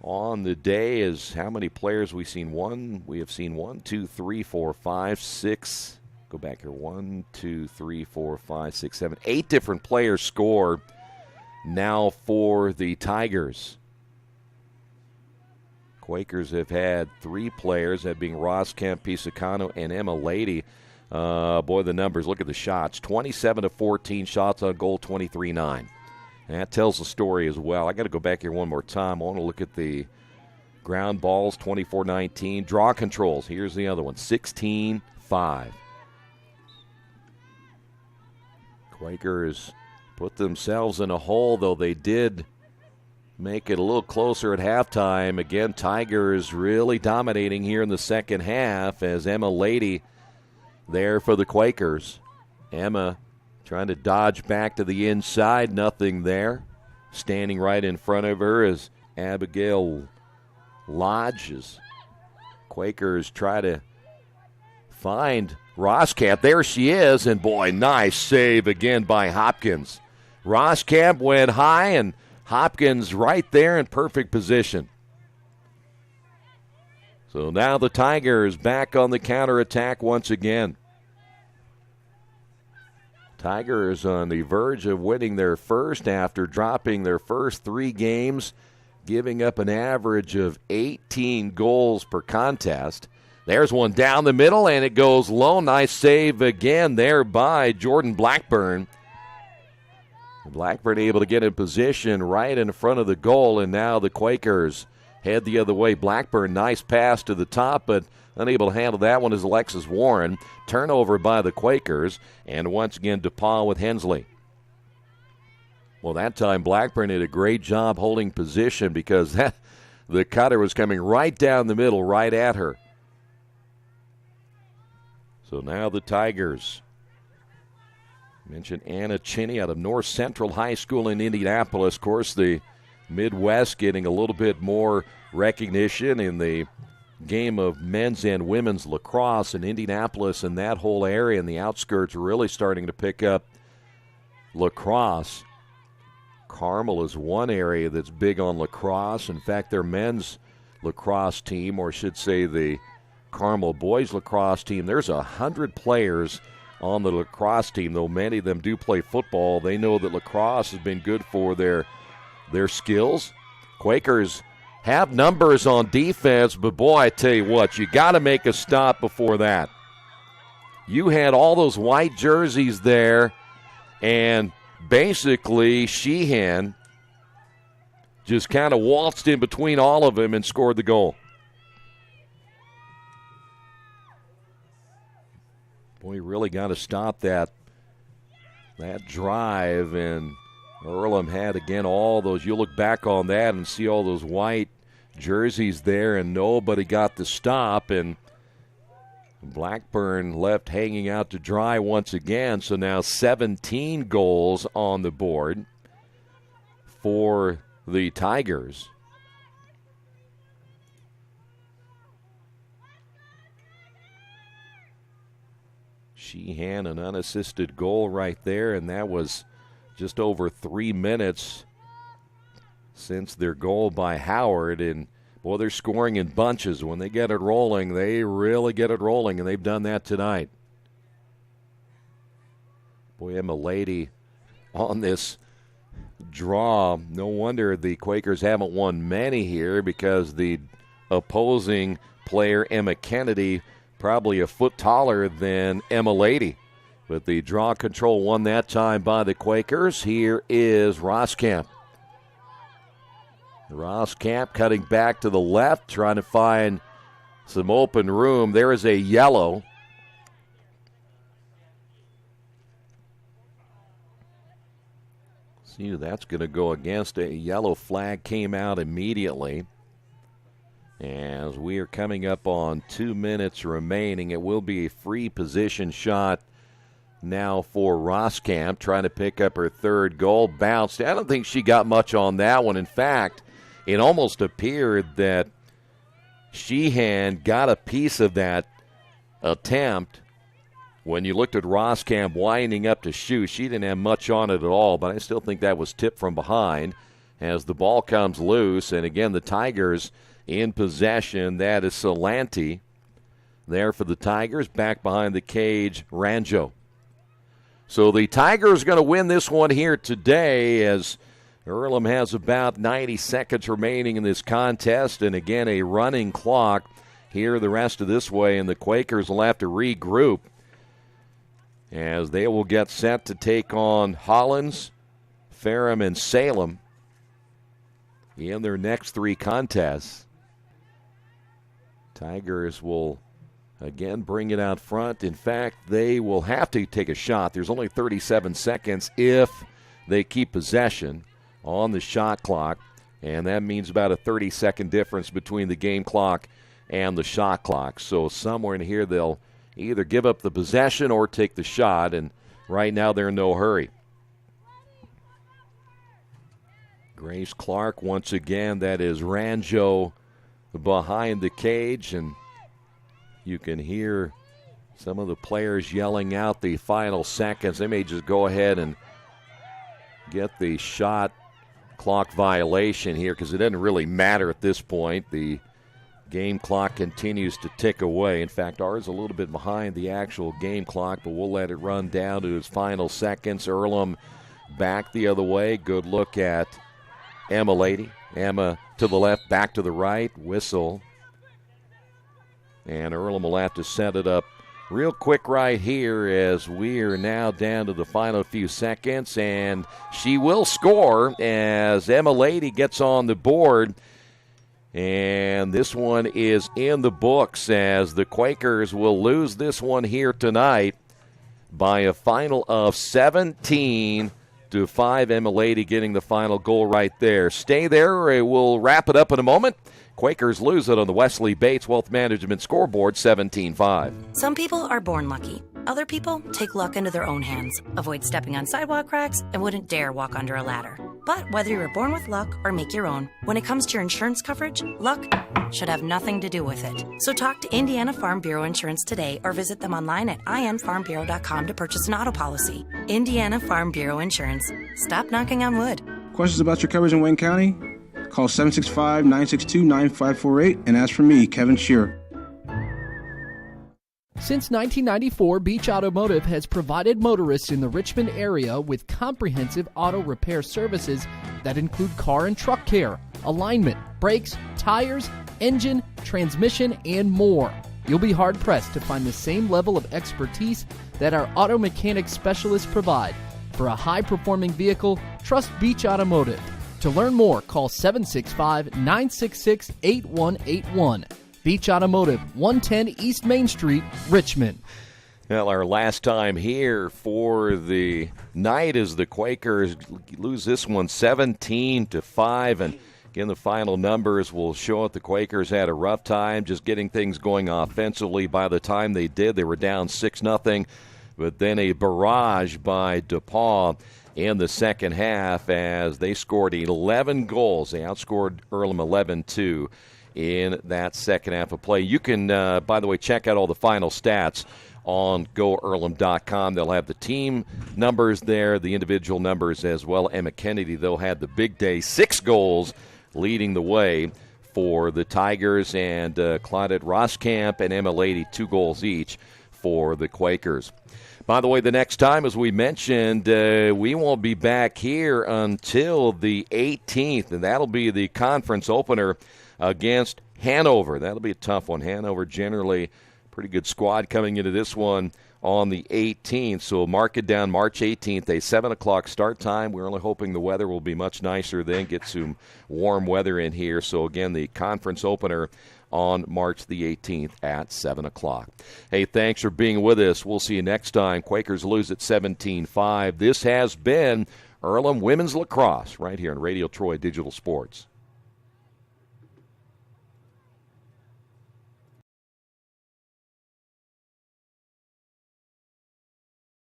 on the day. Is how many players we've seen? We have seen 1, 2, 3, 4, 5, 6. Go back here. 1, 2, 3, 4, 5, 6, 7. 8 different players score now for the Tigers. Quakers have had 3 players, that being Ross Kemp, Pisacano, and Emma Lady. Boy, the numbers. Look at the shots. 27 to 14 shots on goal, 23-9. And that tells the story as well. I got to go back here one more time. I want to look at the ground balls, 24-19. Draw controls. Here's the other one, 16-5. Quakers put themselves in a hole, though they did make it a little closer at halftime. Again, Tigers really dominating here in the second half as Emma Lady there for the Quakers. Emma trying to dodge back to the inside, nothing there. Standing right in front of her is Abigail Lodge. Quakers try to find Roskamp. There she is, and boy, nice save again by Hopkins. Roskamp went high, and Hopkins right there in perfect position. So now the Tigers back on the counterattack once again. Tigers on the verge of winning their first after dropping their first 3 games, giving up an average of 18 goals per contest. There's one down the middle, and it goes low. Nice save again there by Jordan Blackburn. Blackburn able to get in position right in front of the goal, and now the Quakers head the other way. Blackburn, nice pass to the top, but unable to handle that one is Alexis Warren. Turnover by the Quakers, and once again Depauw with Hensley. Well, that time Blackburn did a great job holding position because the cutter was coming right down the middle, right at her. So now the Tigers. Mentioned Anna Chinney out of North Central High School in Indianapolis. Of course, the Midwest getting a little bit more recognition in the game of men's and women's lacrosse in Indianapolis, and that whole area and the outskirts are really starting to pick up lacrosse. Carmel is one area that's big on lacrosse. In fact, their men's lacrosse team, or I should say the Carmel boys lacrosse team, there's 100 players on the lacrosse team, though many of them do play football. They know that lacrosse has been good for their skills. Quakers have numbers on defense, but boy, I tell you what, you got to make a stop before that. You had all those white jerseys there, and basically Sheehan just kind of waltzed in between all of them and scored the goal. Boy, you really got to stop that drive, and Earlham had, again, all those. You look back on that and see all those white jerseys there, and nobody got the stop, and Blackburn left hanging out to dry once again. So now 17 goals on the board for the Tigers. Sheehan, an unassisted goal right there, and that was just over 3 minutes since their goal by Howard. And, boy, they're scoring in bunches. When they get it rolling, they really get it rolling, and they've done that tonight. Boy, Emma Lady on this draw. No wonder the Quakers haven't won many here, because the opposing player, Emma Kennedy, probably a foot taller than Emma Lady. But the draw control won that time by the Quakers. Here is Roskamp. Roskamp cutting back to the left, trying to find some open room. There is a yellow. See who that's going to go against. A yellow flag came out immediately. As we are coming up on 2 minutes remaining, it will be a free position shot now for Roskamp, trying to pick up her third goal. Bounced. I don't think she got much on that one. In fact, it almost appeared that Sheehan got a piece of that attempt. When you looked at Roskamp winding up to shoot, she didn't have much on it at all, but I still think that was tipped from behind as the ball comes loose. And again, the Tigers in possession. That is Salanti there for the Tigers. Back behind the cage, Ranjo. So the Tigers are going to win this one here today as Earlham has about 90 seconds remaining in this contest. And again, a running clock here the rest of this way, and the Quakers will have to regroup as they will get set to take on Hollins, Ferrum, and Salem in their next three contests. Tigers will again bring it out front. In fact, they will have to take a shot. There's only 37 seconds if they keep possession on the shot clock, and that means about a 30-second difference between the game clock and the shot clock. So somewhere in here they'll either give up the possession or take the shot, and right now they're in no hurry. Grace Clark once again, that is Ranjo behind the cage, and you can hear some of the players yelling out the final seconds. They may just go ahead and get the shot clock violation here because it doesn't really matter at this point. The game clock continues to tick away. In fact, ours is a little bit behind the actual game clock, but we'll let it run down to its final seconds. Earlham back the other way. Good look at Emma Lady. Emma to the left, back to the right. Whistle. And Earlham will have to set it up real quick right here as we are now down to the final few seconds. And she will score as Emma Lady gets on the board. And this one is in the books as the Quakers will lose this one here tonight by a final of 17-5. Emma Lady getting the final goal right there. Stay there. We'll wrap it up in a moment. Quakers lose it on the Wesley Bates Wealth Management scoreboard, 17-5. Some people are born lucky. Other people take luck into their own hands, avoid stepping on sidewalk cracks, and wouldn't dare walk under a ladder. But whether you were born with luck or make your own, when it comes to your insurance coverage, luck should have nothing to do with it. So talk to Indiana Farm Bureau Insurance today or visit them online at infarmbureau.com to purchase an auto policy. Indiana Farm Bureau Insurance. Stop knocking on wood. Questions about your coverage in Wayne County? Call 765-962-9548 and ask for me, Kevin Shearer. Since 1994, Beach Automotive has provided motorists in the Richmond area with comprehensive auto repair services that include car and truck care, alignment, brakes, tires, engine, transmission, and more. You'll be hard-pressed to find the same level of expertise that our auto mechanic specialists provide. For a high-performing vehicle, trust Beach Automotive. To learn more, call 765-966-8181. Beach Automotive, 110 East Main Street, Richmond. Well, our last time here for the night as the Quakers lose this one 17-5. And again, the final numbers will show it. The Quakers had a rough time just getting things going offensively. By the time they did, they were down 6-0. But then a barrage by Depauw in the second half as they scored 11 goals. They outscored Earlham 11-2. In that second half of play. You can, by the way, check out all the final stats on GoEarlham.com. They'll have the team numbers there, the individual numbers as well. Emma Kennedy, though, had the big day, 6 goals leading the way for the Tigers, and Claudette Roskamp and Emma Lady, 2 goals each for the Quakers. By the way, the next time, as we mentioned, we won't be back here until the 18th, and that'll be the conference opener against Hanover. That'll be a tough one. Hanover generally pretty good squad coming into this one on the 18th. So mark it down, March 18th, a 7 o'clock start time. We're only hoping the weather will be much nicer then, get some warm weather in here. So, again, the conference opener on March the 18th at 7 o'clock. Hey, thanks for being with us. We'll see you next time. Quakers lose at 17-5. This has been Earlham Women's Lacrosse right here on Radio Troy Digital Sports.